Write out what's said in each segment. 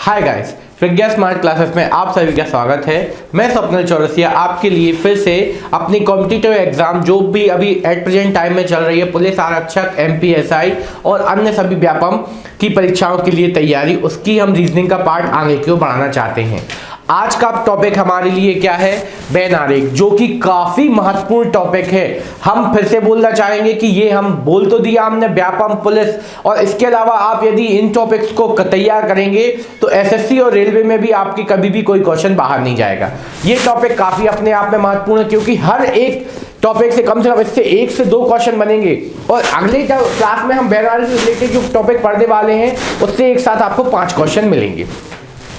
Hi guys, प्रज्ञा smart classes में आप सभी का स्वागत है। मैं स्वप्निल चौरसिया आपके लिए फिर से अपनी कॉम्पिटिटिव एग्जाम जो भी अभी एट प्रेजेंट टाइम में चल रही है, पुलिस आरक्षक, एमपीएसआई और अन्य सभी व्यापम की परीक्षाओं के लिए तैयारी, उसकी हम रीजनिंग का पार्ट आगे क्यों बढ़ाना चाहते हैं। आज का टॉपिक हमारे लिए क्या है? बेन आरेख, जो कि काफी महत्वपूर्ण टॉपिक है। हम फिर से बोलना चाहेंगे कि ये हम बोल तो दिया हमने व्यापम, पुलिस, और इसके अलावा आप यदि इन टॉपिक्स को तैयार करेंगे तो एसएससी और रेलवे में भी आपकी कभी भी कोई क्वेश्चन बाहर नहीं जाएगा। ये टॉपिक काफी अपने आप में महत्वपूर्ण है, क्योंकि हर एक टॉपिक से कम इससे 1 से 2 क्वेश्चन बनेंगे और अगले क्लास में हम बेन आरेख से रिलेटेड जो टॉपिक पढ़ने वाले हैं उससे एक साथ आपको 5 क्वेश्चन मिलेंगे।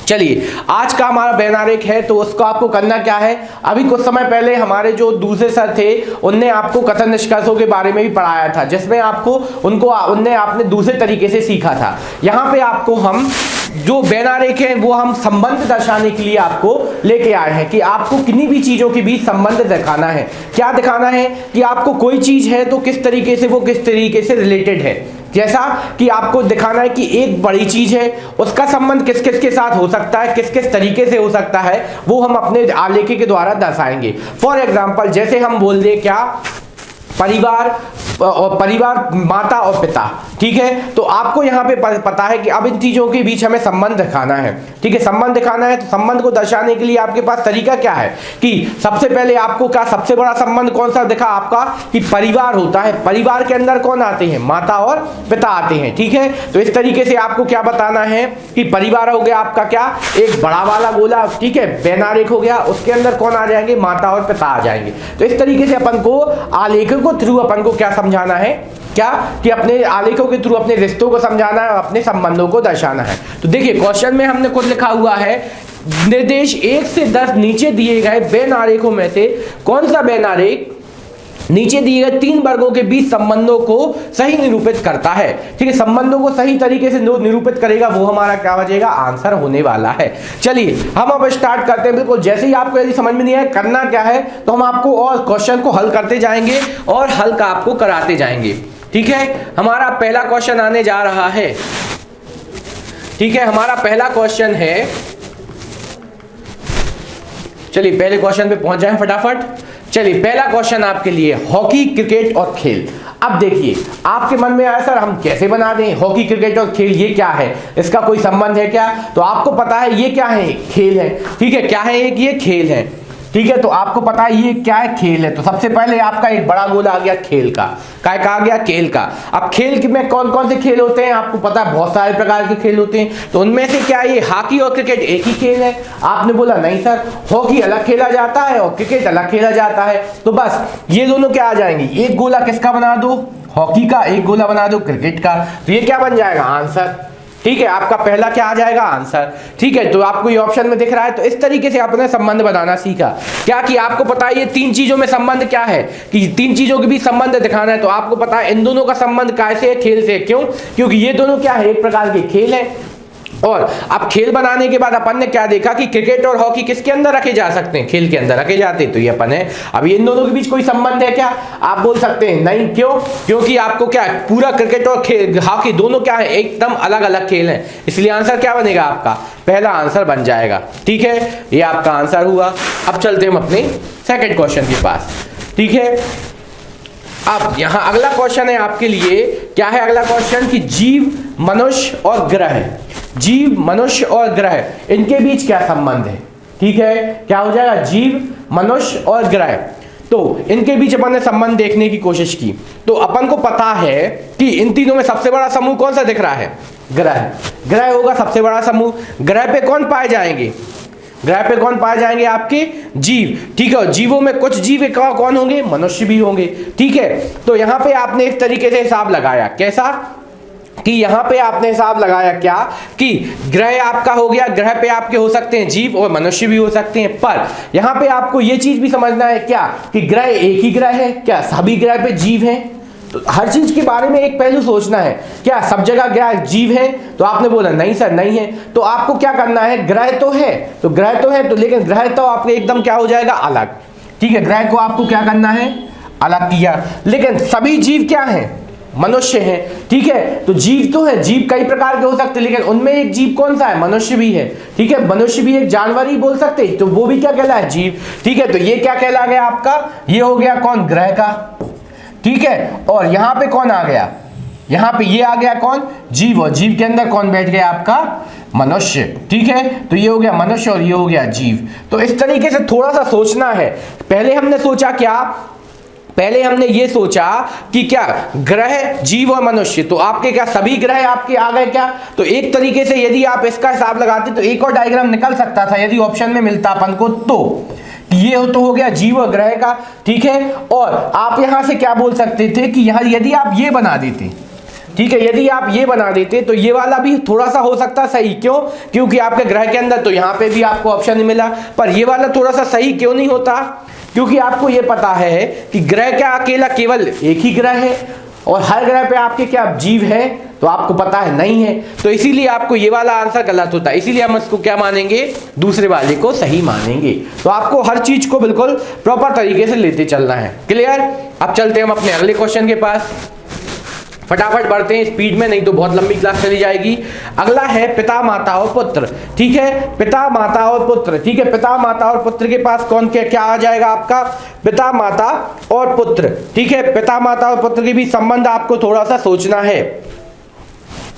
चलिए, आज का हमारा बेन आरेख है तो उसको आपको करना क्या है। अभी कुछ समय पहले हमारे जो दूसरे सर थे उनने आपको कथन निष्कर्षों के बारे में भी पढ़ाया था, जिसमें उनने आपने दूसरे तरीके से सीखा था। यहाँ पे आपको हम जो बेन आरेख है वो हम संबंध दर्शाने के लिए आपको लेके आए हैं कि आपको किन्हीं भी चीजों के बीच संबंध दिखाना है। क्या दिखाना है कि आपको कोई चीज है तो किस तरीके से वो किस तरीके से रिलेटेड है। जैसा कि आपको दिखाना है कि एक बड़ी चीज है, उसका संबंध किस किस के साथ हो सकता है, किस किस तरीके से हो सकता है, वो हम अपने आलेख के द्वारा दर्शाएंगे। फॉर एग्जांपल, जैसे हम बोल दें क्या, परिवार माता और पिता, ठीक है। तो आपको यहाँ पे पता है कि अब इन चीजों के बीच हमें संबंध दिखाना है, ठीक है। संबंध दिखाना है तो संबंध को दर्शाने के लिए आपके पास तरीका क्या है कि सबसे पहले आपको क्या, सबसे बड़ा संबंध कौन सा दिखा आपका कि परिवार होता है। परिवार के अंदर कौन आते हैं? माता और पिता आते हैं, ठीक है। तो इस तरीके से आपको क्या बताना है कि परिवार हो गया आपका क्या, एक बड़ा वाला गोला, ठीक है, बेन आरेख हो गया, उसके अंदर कौन आ जाएंगे? माता और पिता आ जाएंगे। तो इस तरीके से अपन को आलेख को थ्रू अपन को क्या समझाना है, क्या कि अपने आलेखों के थ्रू अपने रिश्तों को समझाना है और अपने संबंधों को दर्शाना है। तो देखिए, क्वेश्चन में हमने खुद लिखा हुआ है, निर्देश 1 से 10 नीचे दिए गए बेन आरेखों में से कौन सा बेन आरेख नीचे दिए गए 3 वर्गों के बीच संबंधों को सही निरूपित करता है। ठीक है, संबंधों को सही तरीके से निरूपित करेगा, वो हमारा क्या बचेगा? आंसर होने वाला है। चलिए, हम अब स्टार्ट करते हैं। बिल्कुल जैसे ही आपको यदि समझ में नहीं आया करना क्या है, तो हम आपको और क्वेश्चन को हल करते जाएंगे और हल का आपको कराते जाएंगे, ठीक है। हमारा पहला क्वेश्चन आने जा रहा है, ठीक है। हमारा पहला क्वेश्चन है, चलिए पहले क्वेश्चन पे पहुंच जाएं फटाफट। चलिए, पहला क्वेश्चन आपके लिए, हॉकी, क्रिकेट और खेल। अब देखिए, आपके मन में आया सर हम कैसे बना दें हॉकी, क्रिकेट और खेल, ये क्या है, इसका कोई संबंध है क्या? तो आपको पता है ये क्या है? खेल है, ठीक है। क्या है? एक ये खेल है, ठीक है। तो आपको पता है ये क्या है? खेल है। तो सबसे पहले आपका एक बड़ा गोल आ गया खेल का। क्या आ गया? खेल का। अब खेल में कौन कौन से खेल होते हैं आपको पता है? बहुत सारे प्रकार के खेल होते हैं। तो उनमें से क्या ये हॉकी और क्रिकेट एक ही खेल है? आपने बोला नहीं सर, हॉकी अलग खेला जाता है और क्रिकेट अलग खेला जाता है। तो बस ये दोनों क्या आ जाएंगे? एक गोला किसका बना दो? हॉकी का। एक गोला बना दो क्रिकेट का। तो ये क्या बन जाएगा? आंसर, ठीक है। आपका पहला क्या आ जाएगा? आंसर, ठीक है। तो आपको ये ऑप्शन में दिख रहा है। तो इस तरीके से आपने संबंध बनाना सीखा। क्या कि आपको पता है ये 3 चीजों में संबंध क्या है कि 3 चीजों के बीच संबंध दिखाना है। तो आपको पता है इन दोनों का संबंध कैसे है? खेल से। क्यों? क्योंकि ये दोनों क्या है? एक प्रकार के खेल है। और अब खेल बनाने के बाद अपन ने क्या देखा कि क्रिकेट और हॉकी किसके अंदर रखे जा सकते हैं? खेल के अंदर रखे जाते हैं। तो ये अपन है। अब इन दोनों के बीच कोई संबंध है क्या? आप बोल सकते हैं नहीं। क्यों? क्योंकि आपको क्या, पूरा क्रिकेट और हॉकी दोनों क्या है? एकदम अलग अलग खेल हैं। इसलिए आंसर क्या बनेगा आपका? पहला आंसर बन जाएगा, ठीक है। ये आपका आंसर हुआ। अब चलते हम अपने सेकेंड क्वेश्चन के पास, ठीक है। अब यहां अगला क्वेश्चन है आपके लिए, क्या है अगला क्वेश्चन कि जीव, मनुष्य और ग्रह। जीव, मनुष्य और ग्रह, इनके बीच क्या संबंध है? ठीक है, क्या हो जाएगा? जीव, मनुष्य और ग्रह। तो इनके बीच अपन ने संबंध देखने की कोशिश की। तो अपन को पता है कि इन तीनों में सबसे बड़ा समूह कौन सा दिख रहा है? ग्रह। ग्रह होगा सबसे बड़ा समूह। ग्रह पे कौन पाए जाएंगे? ग्रह पे कौन पाए जाएंगे? आपके जीव, ठीक है। जीवों में कुछ जीव कौन होंगे? मनुष्य भी होंगे, ठीक है। तो यहां पे आपने इस तरीके से हिसाब लगाया, कैसा कि यहां पे आपने हिसाब लगाया क्या कि ग्रह आपका हो गया, ग्रह पे आपके हो सकते हैं जीव और मनुष्य भी हो सकते हैं। पर यहां पे आपको ये चीज भी समझना है क्या कि ग्रह एक ही ग्रह है क्या? सभी ग्रह पे जीव हैं? तो हर चीज के बारे में एक पहलू सोचना है, क्या सब जगह ग्रह जीव है? तो आपने बोला नहीं सर नहीं है। तो आपको क्या करना है? ग्रह तो है, तो ग्रह तो है, तो लेकिन ग्रह तो आपके एकदम क्या हो जाएगा? अलग, ठीक है। ग्रह को आपको क्या करना है? अलग किया। लेकिन सभी जीव क्या हैं? मनुष्य हैं, ठीक है। तो जीव तो है, जीव कई प्रकार के हो सकते हैं, लेकिन उनमें एक जीव कौन सा है? मनुष्य भी है, ठीक है। मनुष्य भी एक जानवर ही बोल सकते हैं, तो वो भी क्या कहला है? जीव, ठीक है। तो ये क्या कहला गया आपका? ये हो गया कौन? ग्रह का, ठीक है। और यहां पे कौन आ गया? यहां पे ये आ गया कौन? जीव, और जीव के अंदर कौन बैठ गया? आपका मनुष्य, ठीक है। तो ये हो गया मनुष्य और ये हो गया जीव। तो इस तरीके से थोड़ा सा सोचना है। पहले हमने सोचा क्या? पहले हमने ये सोचा कि क्या ग्रह, जीव और मनुष्य, तो आपके क्या सभी ग्रह आपके आ गए क्या? तो एक तरीके से यदि आप इसका हिसाब लगाते तो एक और डायग्राम निकल सकता था यदि ऑप्शन में मिलता अपन को, तो ये तो हो गया जीव और ग्रह का, ठीक है। और आप यहां से क्या बोल सकते थे कि यहां यदि आप ये बना देते, ठीक है, यदि आप ये बना देते तो ये वाला भी थोड़ा सा हो सकता सही। क्यों? क्योंकि आपके ग्रह के अंदर तो यहां पे भी आपको ऑप्शन नहीं मिला, पर ये वाला थोड़ा सा सही क्यों नहीं होता? क्योंकि आपको ये पता है कि ग्रह क्या अकेला केवल एक ही ग्रह है, और हर ग्रह पे आपके क्या जीव है, तो आपको पता है नहीं है। तो इसीलिए आपको ये वाला आंसर गलत होता है, इसीलिए हम इसको क्या मानेंगे? दूसरे वाले को सही मानेंगे। तो आपको हर चीज को बिल्कुल प्रॉपर तरीके से लेते चलना है। क्लियर? अब चलते हैं हम अपने अगले क्वेश्चन के पास। फटाफट बढ़ते हैं स्पीड में, नहीं तो बहुत लंबी क्लास चली जाएगी। अगला है पिता, माता और पुत्र, ठीक है। पिता, माता और पुत्र, ठीक है। पिता, माता और पुत्र के पास कौन क्या आ जाएगा आपका? पिता, माता और पुत्र, ठीक है। पिता, माता और पुत्र के भी संबंध आपको थोड़ा सा सोचना है,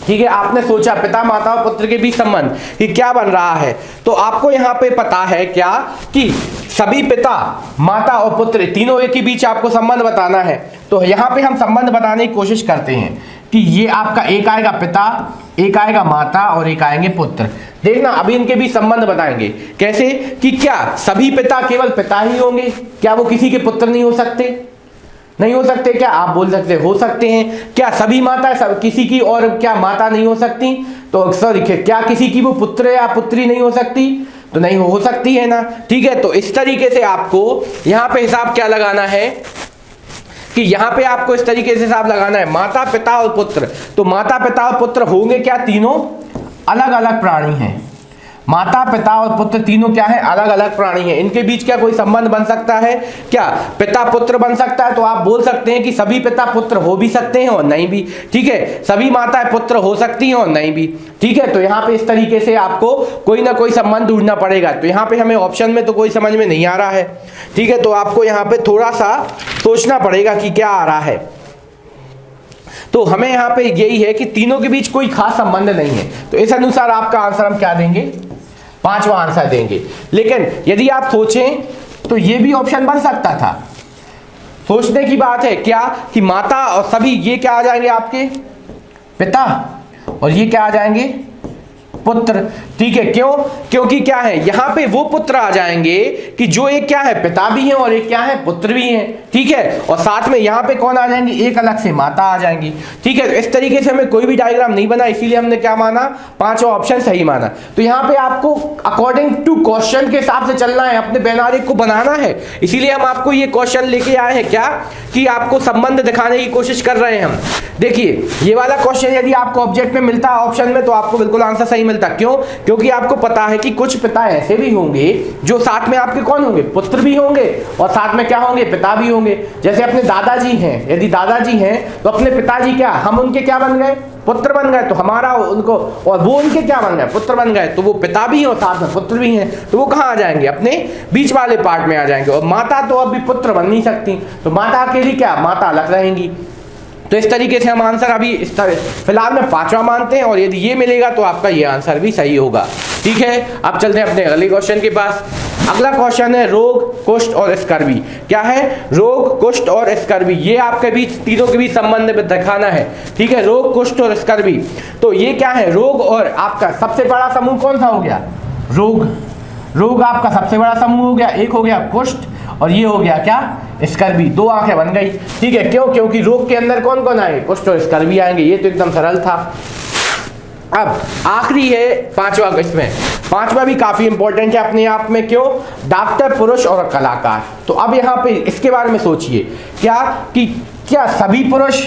ठीक है। आपने सोचा पिता, माता और पुत्र के बीच संबंध कि क्या बन रहा है, तो आपको यहां पे पता है क्या कि सभी पिता, माता और पुत्र तीनों के बीच आपको संबंध बताना है। तो यहां पे हम संबंध बताने की कोशिश करते हैं कि ये आपका एक आएगा पिता, एक आएगा माता और एक आएंगे पुत्र। देखना अभी इनके बीच संबंध बताएंगे कैसे, कि क्या सभी पिता केवल पिता ही होंगे? क्या वो किसी के पुत्र नहीं हो सकते? नहीं हो सकते क्या? आप बोल सकते हो सकते हैं। क्या सभी माता सब किसी की और क्या माता नहीं हो सकती? तो अक्सर लिखे क्या किसी की वो पुत्र या पुत्री नहीं हो सकती? तो नहीं हो सकती है ना, ठीक है। तो इस तरीके से आपको यहां पे हिसाब क्या लगाना है कि यहां पे आपको इस तरीके से हिसाब लगाना है, माता, पिता और पुत्र। तो माता, पिता और पुत्र होंगे क्या? तीनों अलग अलग प्राणी हैं। माता, पिता और पुत्र तीनों क्या है? अलग अलग प्राणी हैं। इनके बीच क्या कोई संबंध बन सकता है? क्या पिता पुत्र बन सकता है? तो आप बोल सकते हैं कि सभी पिता पुत्र हो भी सकते हैं और नहीं भी, ठीक है। सभी माताएं पुत्र हो सकती हैं और नहीं भी, ठीक है। तो यहाँ पे इस तरीके से आपको कोई ना कोई संबंध ढूंढना पड़ेगा। तो यहाँ पे हमें ऑप्शन में तो कोई समझ में नहीं आ रहा है, ठीक है। तो आपको यहाँ पे थोड़ा सा सोचना पड़ेगा कि क्या आ रहा है। तो हमें यहाँ पे यही है कि तीनों के बीच कोई खास संबंध नहीं है। तो इस अनुसार आपका आंसर हम क्या देंगे? पांचवा आंसर देंगे। लेकिन यदि आप सोचें तो ये भी ऑप्शन बन सकता था। सोचने की बात है क्या कि माता और सभी ये क्या आ जाएंगे आपके? पिता, और ये क्या आ जाएंगे? पुत्र, ठीक है। क्यों? क्योंकि क्या है यहां पे वो पुत्र आ जाएंगे कि जो एक क्या है पिता भी है और एक क्या है पुत्र भी है, ठीक है। और साथ में यहां पे कौन आ जाएंगे? एक अलग से माता आ जाएंगी, ठीक है। इस तरीके से हमें कोई भी डायग्राम नहीं बना, इसीलिए हमने क्या माना? पांचवा ऑप्शन सही माना। तो यहां पे आपको अकॉर्डिंग टू क्वेश्चन के हिसाब से चलना है, अपने बैनारिक को बनाना है। इसीलिए हम आपको ये क्वेश्चन लेके आए हैं क्या कि आपको संबंध दिखाने की कोशिश कर रहे हैं हम। देखिए ये वाला क्वेश्चन यदि आपको ऑब्जेक्ट में मिलता है ऑप्शन में, तो आपको बिल्कुल आंसर सही मिलता। क्यों? क्योंकि आपको पता है कि कुछ पिता ऐसे भी होंगे जो साथ में आपके कौन होंगे? पुत्र भी होंगे और साथ में क्या होंगे? पिता भी होंगे। जैसे अपने दादाजी हैं, यदि दादाजी हैं तो अपने पिताजी क्या, हम उनके क्या बन गए? पुत्र बन गए। तो हमारा उनको, और वो उनके क्या बन गए? पुत्र बन गए। तो वो पिता भी हैं और साथ में पुत्र भी हैं, तो वो कहाँ आ जाएंगे? अपने बीच वाले पार्ट में आ जाएंगे। और माता तो अभी पुत्र बन नहीं सकती, तो माता अकेली क्या, माता अलग रहेंगी। तो इस तरीके से हम आंसर अभी इस तरह फिलहाल में पांचवा मानते हैं, और यदि ये मिलेगा तो आपका ये आंसर भी सही होगा, ठीक है। अब चलते हैं अपने अगले क्वेश्चन के पास। अगला क्वेश्चन है रोग, कुष्ठ और स्कर्वी। क्या है? रोग, कुष्ठ और स्कर्वी, ये आपके बीच तीनों के बीच संबंध में दिखाना है, ठीक है। रोग, कुष्ठ और स्कर्वी, तो ये क्या है? रोग, और आपका सबसे बड़ा समूह कौन सा हो गया? रोग। रोग आपका सबसे बड़ा समूह हो गया, एक हो गया कुष्ठ और ये हो गया क्या? स्कर्वी। दो आंखें बन गई, ठीक है। क्यों? क्योंकि रोग के अंदर कौन कौन आएंगे? कुष्ठ और स्कर्वी आएंगे। ये तो एकदम सरल था। अब आखिरी है पांचवा, इसमें पांचवा भी काफी इंपॉर्टेंट है अपने आप में। क्यों? डॉक्टर, पुरुष और कलाकार। तो अब यहाँ पे इसके बारे में सोचिए क्या कि क्या सभी पुरुष,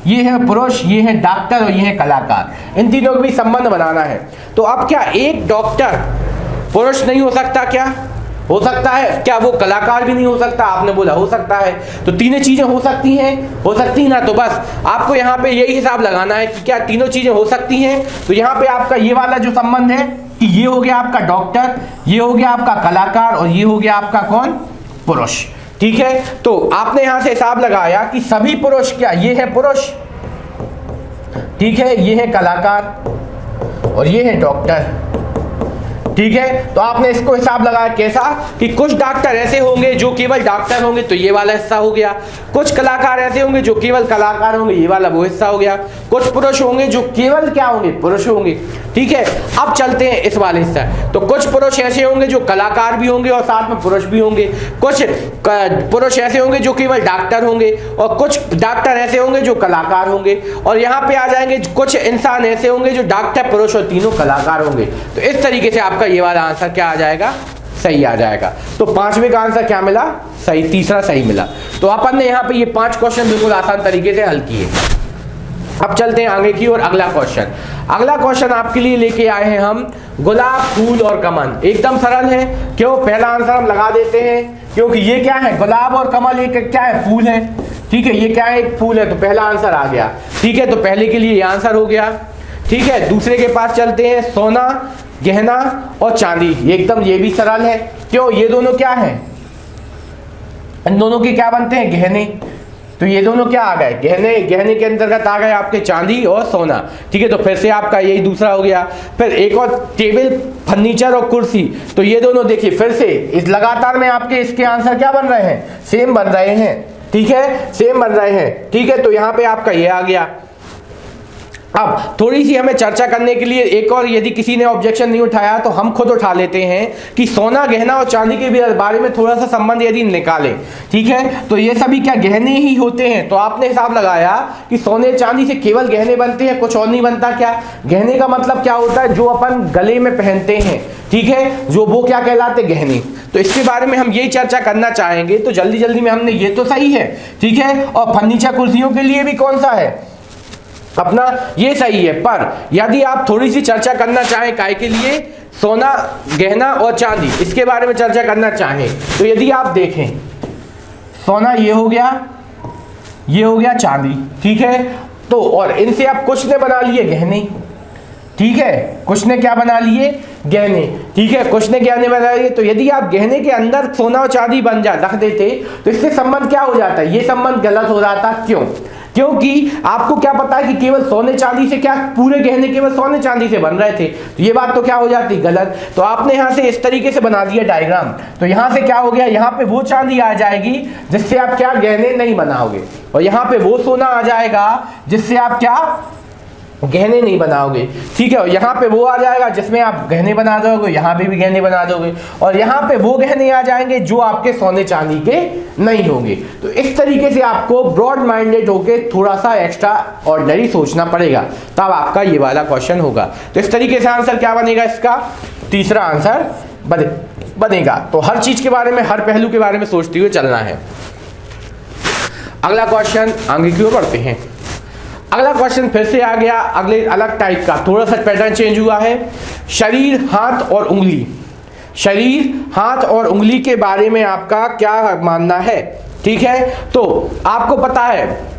ये है पुरुष, ये है डॉक्टर और ये है कलाकार, इन तीनों के भी संबंध बनाना है। तो अब क्या एक डॉक्टर पुरुष नहीं हो सकता? क्या हो सकता है क्या वो कलाकार भी नहीं हो सकता? आपने बोला हो सकता है, तो तीनों चीजें हो सकती हैं ना। तो बस आपको यहाँ पे यही हिसाब लगाना है कि क्या तीनों चीजें हो सकती हैं। तो यहाँ पे आपका ये वाला जो संबंध है कि ये हो गया आपका डॉक्टर, ये हो गया आपका कलाकार और ये हो गया आपका कौन? पुरुष। ठीक है, तो आपने यहां से हिसाब लगाया कि सभी पुरुष, क्या ये है पुरुष, ठीक है, ये है कलाकार और ये है डॉक्टर। ठीक है, तो आपने इसको हिसाब लगाया कैसा कि कुछ डॉक्टर ऐसे होंगे जो केवल डॉक्टर होंगे, तो ये वाला हिस्सा हो गया। कुछ कलाकार ऐसे होंगे जो केवल कलाकार होंगे, ये वाला वो हिस्सा हो गया। कुछ पुरुष होंगे जो केवल क्या होंगे? पुरुष होंगे। ठीक है, अब चलते हैं इस वाले हिस्सा। तो कुछ पुरुष ऐसे होंगे जो कलाकार भी होंगे और साथ में पुरुष भी होंगे। कुछ पुरुष ऐसे होंगे जो केवल डॉक्टर होंगे और कुछ डॉक्टर ऐसे होंगे जो कलाकार होंगे। और यहाँ पे आ जाएंगे कुछ इंसान ऐसे होंगे जो डॉक्टर, पुरुष और तीनों कलाकार होंगे। तो इस तरीके से आपका ये वाला आंसर क्या आ जाएगा? सही आ जाएगा। तो पांचवे का आंसर क्या मिला? सही, तीसरा सही मिला। तो अपन ने यहाँ पे ये 5 क्वेश्चन बिल्कुल आसान तरीके से हल किए। अब चलते हैं आगे की और अगला क्वेश्चन। अगला क्वेश्चन आपके लिए लेके आए हैं हम गुलाब, फूल और कमल। एकदम सरल है। क्यों? पहला आंसर हम लगा देते हैं क्योंकि ये क्या है? गुलाब और कमल, ये क्या है? फूल है। ठीक है, ये क्या है? एक फूल है, तो पहला आंसर आ गया। ठीक है, तो पहले के लिए ये आंसर हो गया। ठीक है, दूसरे के पास चलते हैं। सोना, गहना और चांदी। ये एकदम, ये भी सरल है। क्यों? ये दोनों क्या है? इन दोनों के क्या बनते हैं? गहने। तो ये दोनों क्या आ गए? गहने। गहने के अंतर्गत आ गए आपके चांदी और सोना। ठीक है, तो फिर से आपका यही दूसरा हो गया। फिर एक और टेबल, फर्नीचर और कुर्सी। तो ये दोनों देखिए फिर से इस लगातार में आपके इसके आंसर क्या बन रहे हैं? सेम बन रहे हैं। ठीक है, सेम बन रहे हैं। ठीक है, तो यहाँ पे आपका ये आ गया। अब थोड़ी सी हमें चर्चा करने के लिए एक और, यदि किसी ने ऑब्जेक्शन नहीं उठाया तो हम खुद उठा लेते हैं कि सोना, गहना और चांदी के भी बारे में थोड़ा सा संबंध यदि निकालें। ठीक है, तो ये सभी क्या गहने ही होते हैं। तो आपने हिसाब लगाया कि सोने चांदी से केवल गहने बनते हैं, कुछ और नहीं बनता। क्या गहने का मतलब क्या होता है? जो अपन गले में पहनते हैं। ठीक है, जो वो क्या कहलाते? गहने। तो इसके बारे में हम यही चर्चा करना चाहेंगे। तो जल्दी जल्दी में हमने, ये तो सही है। ठीक है, और फर्नीचर, कुर्सियों के लिए भी कौन सा है अपना? ये सही है। पर यदि आप थोड़ी सी चर्चा करना चाहें, काय के लिए? सोना, गहना और चांदी, इसके बारे में चर्चा करना चाहें तो यदि आप देखें, सोना ये हो गया, ये हो गया चांदी। ठीक है, तो और इनसे आप कुछ ने बना लिए गहने। ठीक है, कुछ ने क्या बना लिए? गहने। ठीक है, कुछ ने गहने बना लिए। तो यदि आप गहने के अंदर सोना और चांदी बन जा रख देते तो इससे संबंध क्या हो जाता है? ये संबंध गलत हो जाता। क्यों? क्योंकि आपको क्या पता है कि केवल सोने चांदी से, क्या पूरे गहने केवल सोने चांदी से बन रहे थे? तो ये बात तो क्या हो जाती? गलत। तो आपने यहां से इस तरीके से बना दिया डायग्राम। तो यहां से क्या हो गया? यहां पे वो चांदी आ जाएगी जिससे आप क्या गहने नहीं बनाओगे, और यहां पे वो सोना आ जाएगा जिससे आप क्या गहने नहीं बनाओगे। ठीक है, और यहाँ पे वो आ जाएगा जिसमें आप गहने बना दोगे, यहाँ पे भी गहने बना दोगे, और यहाँ पे वो गहने आ जाएंगे जो आपके सोने चांदी के नहीं होंगे। तो इस तरीके से आपको ब्रॉड माइंडेड होके थोड़ा सा एक्स्ट्रा ऑर्डिनरी सोचना पड़ेगा, तब आपका ये वाला क्वेश्चन होगा। तो इस तरीके से आंसर क्या बनेगा? इसका तीसरा आंसर बनेगा। तो हर चीज के बारे में, हर पहलू के बारे में सोचते हुए चलना है। अगला क्वेश्चन आगे की ओर बढ़ते हैं। अगला क्वेश्चन फिर से आ गया अगले अलग टाइप का, थोड़ा सा पैटर्न चेंज हुआ है। शरीर, हाथ और उंगली। शरीर, हाथ और उंगली के बारे में आपका क्या मानना है? ठीक है, तो आपको पता है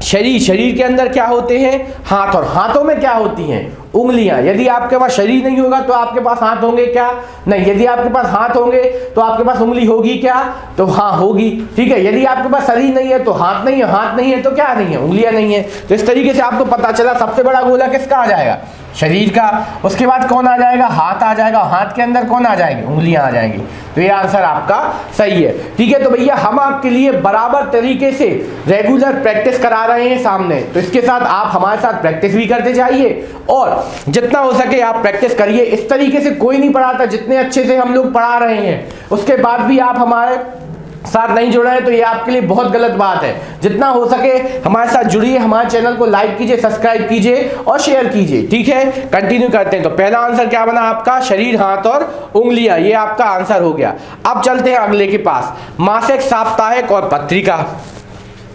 शरीर के अंदर क्या होते हैं? हाथ, और हाथों में क्या होती हैं? उंगलियां। यदि आपके पास शरीर नहीं होगा तो आपके पास हाथ होंगे क्या? नहीं। यदि आपके पास हाथ होंगे तो आपके पास उंगली होगी क्या? तो हाँ, होगी। ठीक है, यदि आपके पास शरीर नहीं है तो हाथ नहीं है, हाथ नहीं है तो क्या नहीं है? उंगलियां नहीं है। तो इस तरीके से आपको पता चला सबसे बड़ा गोला किसका आ जाएगा? शरीर का। उसके बाद कौन आ जाएगा? हाथ आ जाएगा। हाथ के अंदर कौन आ जाएगी? उंगलियां आ जाएंगी। तो ये आंसर आपका सही है। ठीक है, तो भैया हम आपके लिए बराबर तरीके से रेगुलर प्रैक्टिस करा रहे हैं सामने, तो इसके साथ आप हमारे साथ प्रैक्टिस भी करते जाइए और जितना हो सके आप प्रैक्टिस करिए। इस तरीके से कोई नहीं पढ़ाता जितने अच्छे से हम लोग पढ़ा रहे हैं, उसके बाद भी आप हमारे साथ नहीं जुड़ रहे हैं तो ये आपके लिए बहुत गलत बात है। जितना हो सके हमारे साथ जुड़िए, हमारे चैनल को लाइक कीजिए, सब्सक्राइब कीजिए और शेयर कीजिए। ठीक है, कंटिन्यू करते हैं। तो पहला आंसर क्या बना आपका? शरीर, हाथ और उंगलियां, ये आपका आंसर हो गया। अब चलते हैं अगले के पास, मासिक, साप्ताहिक और पत्रिका।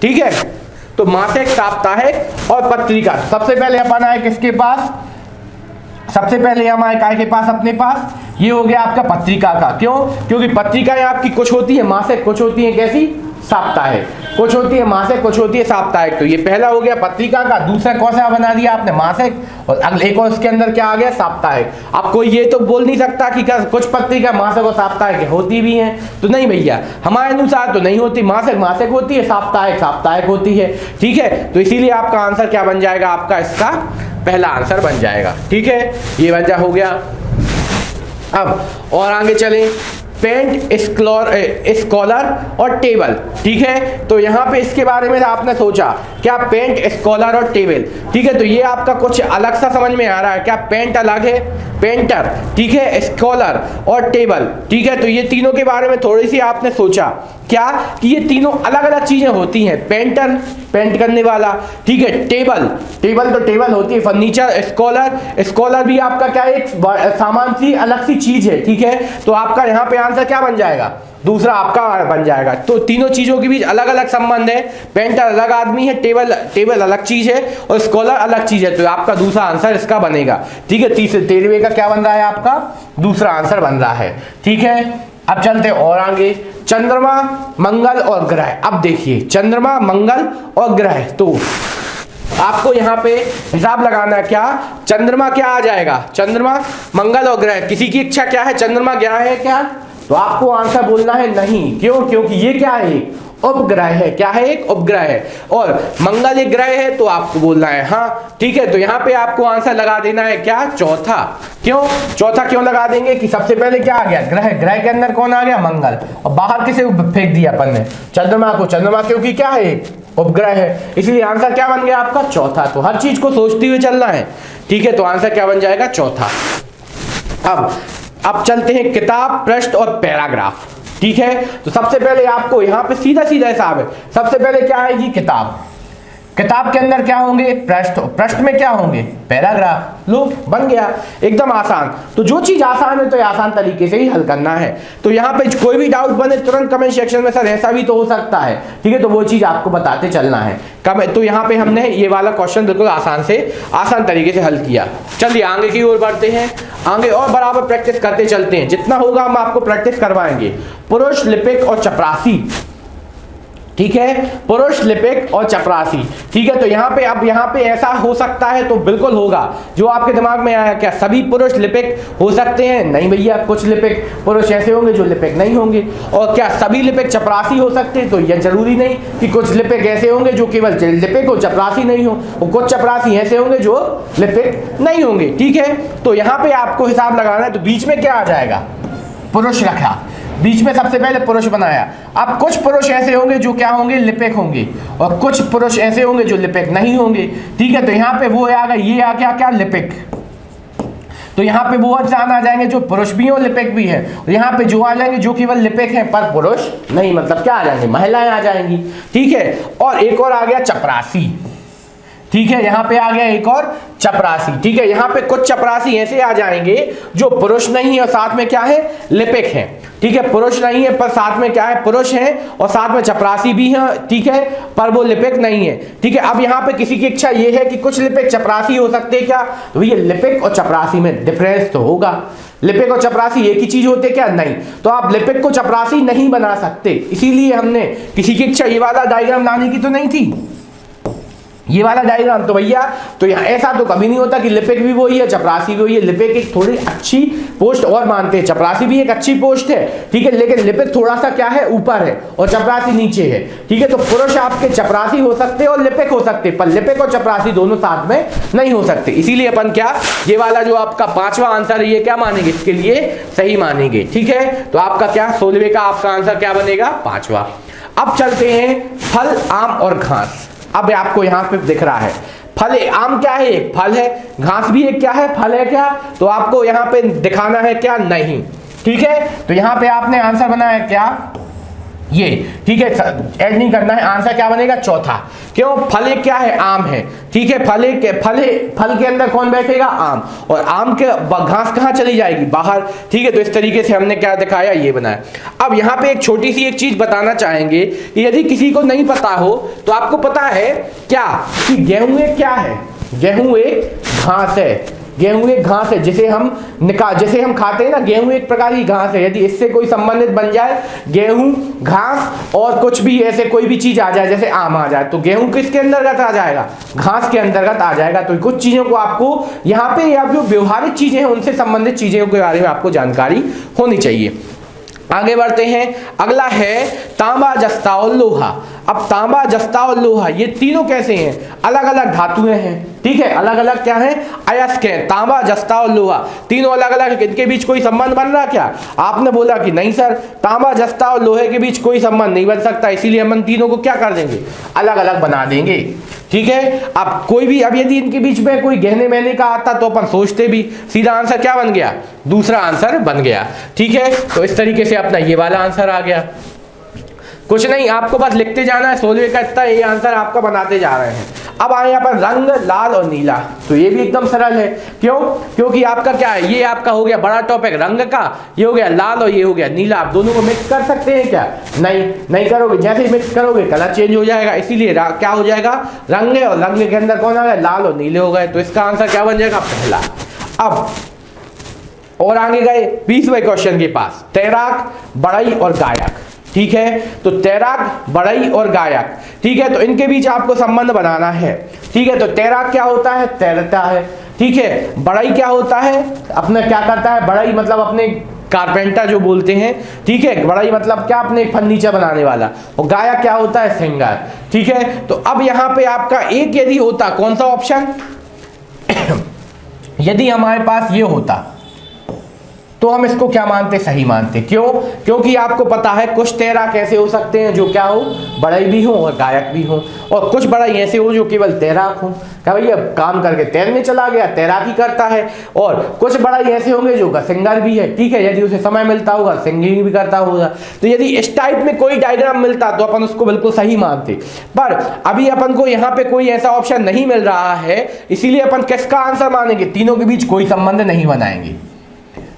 ठीक है, तो मासिक, साप्ताहिक और पत्रिका। सबसे पहले अपन आए किसके पास? सबसे पहले हमारे काय के पास, अपने पास ये हो गया आपका पत्रिका का। क्यों? क्योंकि पत्रिकाएं आपकी कुछ होती है मासिक, कुछ होती है कैसी, साप्ताहिक, कुछ होती है मासिक, कुछ होती है साप्ताहिक। तो ये पहला हो गया पत्रिका का। दूसरा कौन सा बना दिया आपने, मासिक, और अगले एक और उसके अंदर क्या आ गया, साप्ताहिक। अब कोई ये तो बोल नहीं सकता कि कुछ पत्रिका मासिक और साप्ताहिक होती भी हैं, तो नहीं भैया, हमारे अनुसार तो नहीं होती। मासिक मासिक होती है, साप्ताहिक साप्ताहिक होती है। ठीक है, तो इसीलिए आपका आंसर क्या बन जाएगा, आपका इसका पहला आंसर बन जाएगा। ठीक है, ये वजह हो गया। अब और आगे चलें, पेंट, स्कॉलर और टेबल। ठीक है, तो यहाँ पे इसके बारे में आपने सोचा क्या, पेंट, स्कॉलर और टेबल। ठीक है, तो ये आपका कुछ अलग सा समझ में आ रहा है क्या, पेंट अलग है, पेंटर, ठीक है, स्कॉलर और टेबल। ठीक है, तो ये तीनों के बारे में थोड़ी सी आपने सोचा क्या, कि ये तीनों अलग अलग चीजें होती हैं। पेंटर, पेंट करने वाला, ठीक है, टेबल, टेबल तो टेबल होती है फर्नीचर, स्कॉलर, स्कॉलर भी आपका क्या, एक सामान सी अलग सी चीज है। ठीक है, तो आपका यहाँ पे आंसर क्या बन जाएगा, दूसरा आपका बन जाएगा। तो तीनों चीजों के बीच अलग अलग संबंध है, पेंटर अलग आदमी है, टेबल अलग चीज है, और स्कॉलर अलग चीज है। तो आपका दूसरा आंसर इसका बनेगा। ठीक है, 13वें का क्या बन रहा है, आपका दूसरा आंसर बन रहा है। ठीक है, अब चलते और आगे, चंद्रमा, मंगल और ग्रह। अब देखिए, चंद्रमा, मंगल और ग्रह, तो आपको यहाँ पे हिसाब लगाना है क्या, चंद्रमा क्या आ जाएगा, चंद्रमा, मंगल और ग्रह। किसी की इच्छा क्या है, चंद्रमा ग्रह है क्या, तो आपको आंसर बोलना है नहीं। क्यों? क्योंकि ये क्या है, उपग्रह है। क्या है, एक उपग्रह है। और मंगल एक ग्रह है, तो आपको बोलना है हाँ। ठीक है, तो यहाँ पे आपको आंसर लगा देना है क्या, चौथा। क्यों चौथा क्यों लगा देंगे कि सबसे पहले क्या आ गया, ग्रह, ग्रह के अंदर कौन आ गया, मंगल, और बाहर किसे फेंक दिया अपन ने, चंद्रमा को। चंद्रमा क्योंकि क्या है, उपग्रह है, इसलिए आंसर क्या बन गया आपका, चौथा। तो हर चीज को सोचते हुए चलना है। ठीक है, तो आंसर क्या बन जाएगा, चौथा। अब चलते हैं किताब, पृष्ठ और पैराग्राफ। ठीक है, तो सबसे पहले आपको यहाँ पे सीधा सीधा हिसाब है। सबसे पहले क्या आएगी, किताब। किताब के अंदर क्या होंगे, पृष्ठ, पृष्ठ में क्या होंगे, पैराग्राफ। लो, बन गया, एकदम आसान। तो जो चीज आसान है तो आसान तरीके से ही हल करना है। तो यहाँ पे कोई भी डाउट बने तुरंत कमेंट सेक्शन में, सर ऐसा भी तो हो सकता है, ठीक है, तो वो चीज आपको बताते चलना है। तो यहाँ पे हमने ये वाला क्वेश्चन बिल्कुल आसान तरीके से हल किया। चलिए आगे की ओर बढ़ते हैं, आगे और बराबर प्रैक्टिस करते चलते हैं। जितना होगा हम आपको प्रैक्टिस करवाएंगे। पुरुष, लिपिक और चपरासी। ठीक है, पुरुष, लिपिक और चपरासी। ठीक है, तो यहाँ पे ऐसा हो सकता है, तो बिल्कुल होगा। जो आपके दिमाग में आया, क्या सभी पुरुष लिपिक हो सकते हैं, नहीं भैया, कुछ लिपिक पुरुष ऐसे होंगे जो लिपिक नहीं होंगे। और क्या सभी लिपिक चपरासी हो सकते हैं, तो यह जरूरी नहीं कि कुछ लिपिक ऐसे होंगे जो केवल लिपिक हो, चपरासी नहीं हो, और कुछ चपरासी ऐसे होंगे जो लिपिक नहीं होंगे। ठीक है, तो यहाँ पे आपको हिसाब लगाना है। तो बीच में क्या आ जाएगा, पुरुष रखा, बीच में सबसे पहले पुरुष बनाया। अब कुछ पुरुष ऐसे होंगे जो क्या होंगे, लिपिक होंगे, और कुछ पुरुष ऐसे होंगे जो लिपिक नहीं होंगे। ठीक है, तो यहाँ पे वो आ गया, ये आ गया क्या, लिपिक। तो यहाँ पे वो इंसान आ जाएंगे जो पुरुष भी हो, लिपिक भी है। और यहाँ पे जो आ जाएंगे जो केवल लिपिक हैं पर पुरुष नहीं, मतलब क्या आ जाएंगे, महिलाएं आ जाएंगी। ठीक है, और एक और आ गया चपरासी। ठीक है, यहाँ पे आ गया एक और चपरासी। ठीक है, यहाँ पे कुछ चपरासी ऐसे आ जाएंगे जो पुरुष नहीं है और साथ में क्या है, लिपिक है। ठीक है, पुरुष नहीं है पर साथ में क्या है, पुरुष है, और साथ में चपरासी भी है। ठीक है, पर वो लिपिक नहीं है। ठीक है, अब यहाँ पे किसी की इच्छा ये है कि कुछ लिपिक चपरासी हो सकते हैं क्या, तो ये लिपिक और चपरासी में डिफरेंस तो होगा। लिपिक और चपरासी एक ही चीज होते क्या, नहीं। तो आप लिपिक को चपरासी नहीं बना सकते, इसीलिए हमने, किसी की इच्छा ये वाला डायग्राम लाने की तो नहीं थी, ये वाला डायग्राम। तो भैया, तो यहाँ ऐसा तो कभी नहीं होता कि लिपिक भी वही है, चपरासी भी वही है। लिपिक एक थोड़ी अच्छी पोस्ट और मानते हैं, चपरासी भी एक अच्छी पोस्ट है। ठीक है, लेकिन लिपिक थोड़ा सा क्या है, ऊपर है, और चपरासी नीचे है। ठीक है, तो पुरुष आपके चपरासी हो सकते हैं और लिपिक हो सकते हैं, पर लिपिक और चपरासी दोनों साथ में नहीं हो सकते। इसीलिए अपन क्या, ये वाला जो आपका पांचवा आंसर है, ये क्या मानेंगे, इसके लिए सही मानेंगे। ठीक है, तो आपका क्या, 16वें का आपका आंसर क्या बनेगा, पांचवा। अब चलते हैं फल, आम और घास। अब आपको यहाँ पे दिख रहा है, फल है, आम क्या है, एक फल है, घास भी एक क्या है, फल है क्या, तो आपको यहाँ पे दिखाना है क्या, नहीं। ठीक है, तो यहाँ पे आपने आंसर बनाया क्या, ये। ठीक है, ऐड नहीं करना है, आंसर क्या बनेगा, चौथा। क्यों, फल एक क्या है, आम है। ठीक है, फल के अंदर कौन बैठेगा, आम, और आम के घास कहाँ चली जाएगी, बाहर। ठीक है, तो इस तरीके से हमने क्या दिखाया, ये बनाया। अब यहाँ पे एक छोटी सी एक चीज बताना चाहेंगे कि यदि किसी को नहीं पता हो तो आपको पता है क्या, कि गेहूं एक क्या है, गेहूं एक घास है। गेहूं एक घास है जैसे हम खाते हैं ना, गेहूं एक प्रकार की घास है। यदि इससे कोई संबंधित बन जाए, गेहूं, घास और कुछ भी ऐसे कोई भी चीज आ जाए, जैसे आम आ जाए, तो गेहूं किसके अंतर्गत आ जाएगा? घास के अंतर्गत आ जाएगा। तो कुछ चीजों को आपको यहाँ पे, या जो व्यवहारिक चीजें हैं उनसे संबंधित चीजों के बारे में आपको जानकारी होनी चाहिए। आगे बढ़ते हैं, अगला है तांबा, जस्ता और लोहा। अब तांबा, जस्ता और लोहा ये तीनों कैसे हैं? अलग अलग धातुएं हैं, ठीक है, अलग अलग क्या है? अयस्क है। तांबा, जस्ता और लोहा तीनों अलग अलग, इनके बीच कोई संबंध बन रहा क्या? आपने बोला कि नहीं सर, तांबा, जस्ता और लोहे के बीच कोई संबंध नहीं बन सकता, इसीलिए हम तीनों को क्या कर देंगे? अलग अलग बना देंगे, ठीक है। अब कोई भी, अब यदि इनके बीच में कोई गहने महने का आता तो अपन सोचते भी, सीधा आंसर क्या बन गया? दूसरा आंसर बन गया, ठीक है। तो इस तरीके से अपना ये वाला आंसर आ गया। कुछ नहीं, आपको बस लिखते जाना है, 16वें का इतना ये आंसर आपका बनाते जा रहे हैं। अब आए यहाँ पर रंग, लाल और नीला, तो ये भी एकदम सरल है। क्यों? क्योंकि आपका क्या है, ये आपका हो गया बड़ा टॉपिक रंग का, ये हो गया लाल और ये हो गया नीला। आप दोनों को मिक्स कर सकते हैं क्या? नहीं करोगे। जैसे ही मिक्स करोगे कलर चेंज हो जाएगा, इसीलिए क्या हो जाएगा? रंग, और रंग के अंदर कौन आ गया? लाल और नीले हो गए। तो इसका आंसर क्या बन जाएगा? पहला। अब और आगे गए 20वें क्वेश्चन के पास, तैराक, बढ़ई और गायक, ठीक है। तो तैराक, बढ़ई और गायक, ठीक है, तो इनके बीच आपको संबंध बनाना है, ठीक है। तो तैराक क्या होता है? तैरता है, ठीक है। बढ़ई क्या होता है? अपना क्या करता है? बढ़ई मतलब अपने कारपेंटर जो बोलते हैं, ठीक है। बढ़ई मतलब क्या? अपने फर्नीचर बनाने वाला। और गायक क्या होता है? सिंगर, ठीक है। तो अब यहाँ पे आपका एक यदि होता, कौन सा ऑप्शन? यदि हमारे पास ये होता तो हम इसको क्या मानते? सही मानते। क्यों? क्योंकि आपको पता है कुछ तैराक ऐसे हो सकते हैं जो क्या हो? बढ़ई भी हो और गायक भी हो, और कुछ बढ़ई ऐसे हो जो केवल तैराक हो, क्या भैया काम करके तैरने चला गया, तैराकी करता है। और कुछ बढ़ई ऐसे होंगे जो सिंगर भी है, ठीक है, यदि उसे समय मिलता होगा सिंगिंग भी करता होगा। तो यदि इस टाइप में कोई डायग्राम मिलता तो अपन उसको बिल्कुल सही मानते, पर अभी अपन को यहाँ पे कोई ऐसा ऑप्शन नहीं मिल रहा है, इसीलिए अपन किसका आंसर मानेंगे? तीनों के बीच कोई संबंध नहीं बनाएंगे,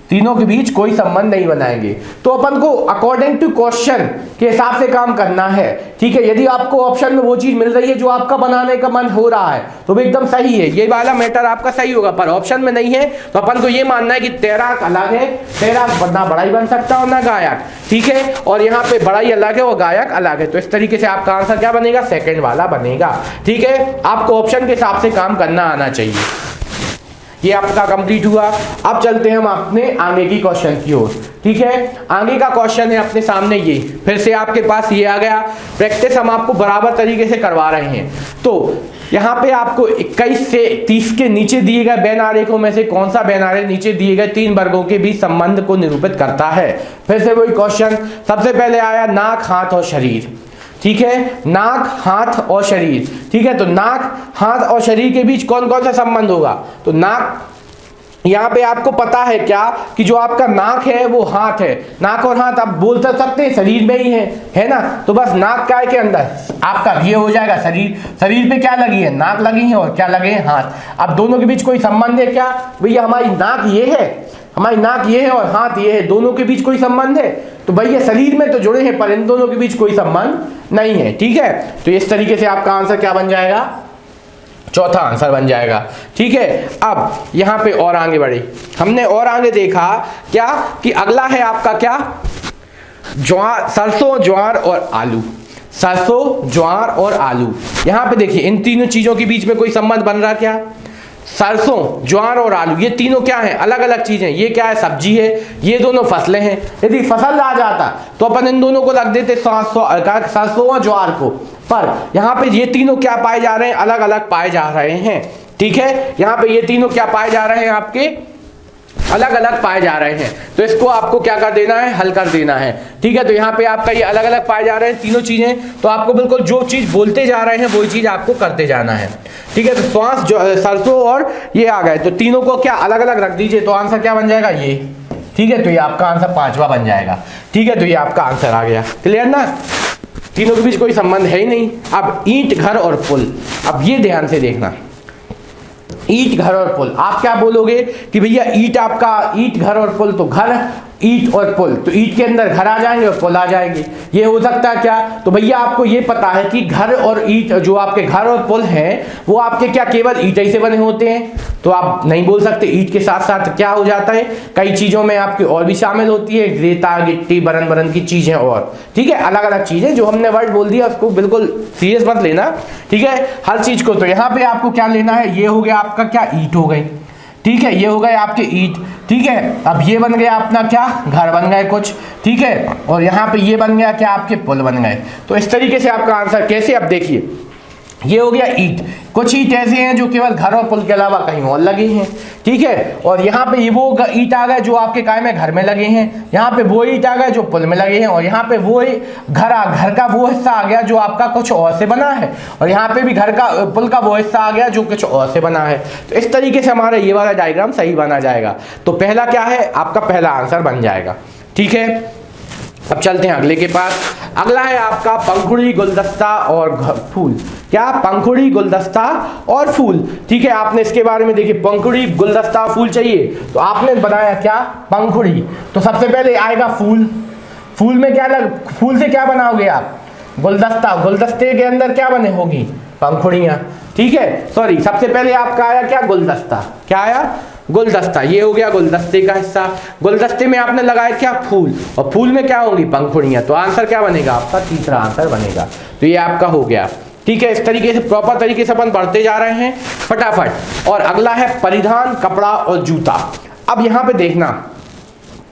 तीनों के बीच कोई संबंध नहीं बनाएंगे। तो अपन को अकॉर्डिंग टू क्वेश्चन के हिसाब से काम करना है, ठीक है। यदि आपको ऑप्शन में वो चीज मिल रही है जो आपका बनाने का मन हो रहा है तो भी एकदम सही है, ये वाला मैटर आपका सही होगा। पर ऑप्शन में नहीं है तो अपन को ये मानना है कि तैराक अलग है, तैराक ना बढ़ई बन सकता और ना गायक, ठीक है। और यहाँ पे बढ़ई अलग है और गायक अलग है। तो इस तरीके से आपका आंसर क्या बनेगा? सेकेंड वाला बनेगा, ठीक है। आपको ऑप्शन के हिसाब से काम करना आना चाहिए। ये आपका कंप्लीट हुआ। अब चलते हैं हम अपने आगे की क्वेश्चन की ओर, ठीक है। आगे का क्वेश्चन है अपने सामने, ये फिर से आपके पास ये आ गया। प्रैक्टिस हम आपको बराबर तरीके से करवा रहे हैं। तो यहाँ पे आपको 21 से 30 के नीचे दिए गए बैन आरेखों में से कौन सा बैन आरेख नीचे दिए गए 3 वर्गों के बीच संबंध को निरूपित करता है? फिर से वही क्वेश्चन। सबसे पहले आया नाक, हाथ और शरीर, ठीक है। नाक, हाथ और शरीर, ठीक है। तो नाक, हाथ और शरीर के बीच कौन कौन सा संबंध होगा? तो नाक, यहाँ पे आपको पता है क्या कि जो आपका नाक है वो हाथ है। नाक और हाथ आप बोल सकते हैं शरीर में ही है ना। तो बस नाक काय के अंदर आपका ये हो जाएगा शरीर। शरीर पे क्या लगी है? नाक लगी है और क्या लगे हैं? हाथ। अब दोनों के बीच कोई संबंध है क्या? भैया हमारी नाक ये है, हमारी नाक ये है और हाथ ये है, दोनों के बीच कोई संबंध है? तो भैया शरीर में तो जुड़े हैं पर इन दोनों के बीच कोई संबंध नहीं है, ठीक है। तो इस तरीके से आपका आंसर क्या बन जाएगा? चौथा आंसर बन जाएगा, ठीक है। अब यहाँ पे और आगे बढ़े, हमने और आगे देखा क्या कि अगला है आपका क्या? ज्वार, सरसों, ज्वार और आलू। सरसों, ज्वार और आलू। यहाँ पे देखिए इन तीनों चीजों के बीच में कोई संबंध बन रहा क्या? सरसों, ज्वार और आलू ये तीनों क्या है? अलग अलग चीजें। ये क्या है? सब्जी है, ये दोनों फसलें हैं। यदि फसल आ जाता तो अपन इन दोनों को रख देते सरसों और ज्वार को, पर यहाँ पे ये तीनों क्या पाए जा रहे हैं? अलग अलग पाए जा रहे हैं, ठीक है। यहाँ पे ये तीनों क्या पाए जा रहे हैं? आपके अलग अलग पाए जा रहे हैं। तो इसको आपको क्या कर देना है? हल कर देना है, ठीक है। तो यहाँ पे आपका ये अलग अलग पाए जा रहे हैं तीनों चीजें, तो आपको बिल्कुल जो चीज बोलते जा रहे हैं वही चीज आपको करते जाना है, ठीक है। तो श्वास, सरसों और ये आ गए, तो तीनों को क्या अलग अलग रख दीजिए। तो आंसर क्या बन जाएगा? ये, ठीक है। तो ये आपका आंसर 5वां बन जाएगा, ठीक है। तो ये आपका आंसर आ गया। क्लियर ना? तीनों के बीच कोई संबंध है ही नहीं। अब ईंट, घर और पुल, अब ये ध्यान से देखना। ईंट, घर और पुल, आप क्या बोलोगे कि भैया ईंट आपका, ईंट, घर और पुल, तो घर ईंट और पुल, तो ईंट के अंदर घर आ जाएंगे और पुल आ जाएंगे। ये हो सकता है क्या? तो भैया आपको ये पता है कि घर और ईंट, जो आपके घर और पुल हैं वो आपके क्या केवल ईंट ही से बने होते हैं? तो आप नहीं बोल सकते। ईंट के साथ साथ क्या हो जाता है, कई चीजों में आपकी और भी शामिल होती है, रेता गिट्टी बरन बरन की चीजें और, ठीक है, अलग अलग चीजें। जो हमने वर्ड बोल दिया उसको बिल्कुल सीरियस मत लेना, ठीक है, हर चीज को। तो यहाँ पे आपको क्या लेना है, ये हो गया आपका क्या, ईंट हो गई, ठीक है, ये हो गए आपके ईंट, ठीक है। अब ये बन गया अपना क्या, घर बन गए कुछ, ठीक है, और यहाँ पे ये बन गया क्या, आपके पुल बन गए। तो इस तरीके से आपका आंसर कैसे, अब देखिए ये हो गया ईंट। कुछ ईंट ऐसे हैं जो केवल घर और पुल के अलावा कहीं और लगे हैं, ठीक है, और यहाँ पे ये वो ईंट आ गए जो आपके काय में घर में लगे हैं, यहाँ पे वो ईंट आ गए जो पुल में लगे हैं, और यहाँ पे वो घर का वो हिस्सा आ गया जो आपका कुछ और से बना है, और यहाँ पे भी घर का पुल का वो हिस्सा आ गया जो कुछ और से बना है। तो इस तरीके से हमारा ये वाला डायग्राम सही बना जाएगा। तो पहला क्या है, आपका पहला आंसर बन जाएगा, ठीक है। अब चलते हैं अगले के पास। अगला है आपका पंखुड़ी, गुलदस्ता और फूल। क्या, पंखुड़ी, गुलदस्ता और फूल, ठीक है। आपने इसके बारे में देखिए, पंखुड़ी, गुलदस्ता, फूल चाहिए, तो आपने बनाया क्या, पंखुड़ी। तो सबसे पहले आएगा फूल। फूल में क्या फूल से क्या बनाओगे आप, गुलदस्ता। गुलदस्ते के अंदर क्या बने होगी, पंखुड़ियां, ठीक है। सॉरी, सबसे पहले आपका आया क्या, गुलदस्ता। क्या आया, गुलदस्ता। ये हो गया गुलदस्ते का हिस्सा। गुलदस्ते में आपने लगाया क्या, फूल, और फूल में क्या होंगी, पंखुड़ियां। तो आंसर क्या बनेगा आपका, तीसरा आंसर बनेगा। तो ये आपका हो गया, ठीक है। इस तरीके से प्रॉपर तरीके से अपन बढ़ते जा रहे हैं फटाफट। और अगला है परिधान, कपड़ा और जूता। अब यहां पे देखना,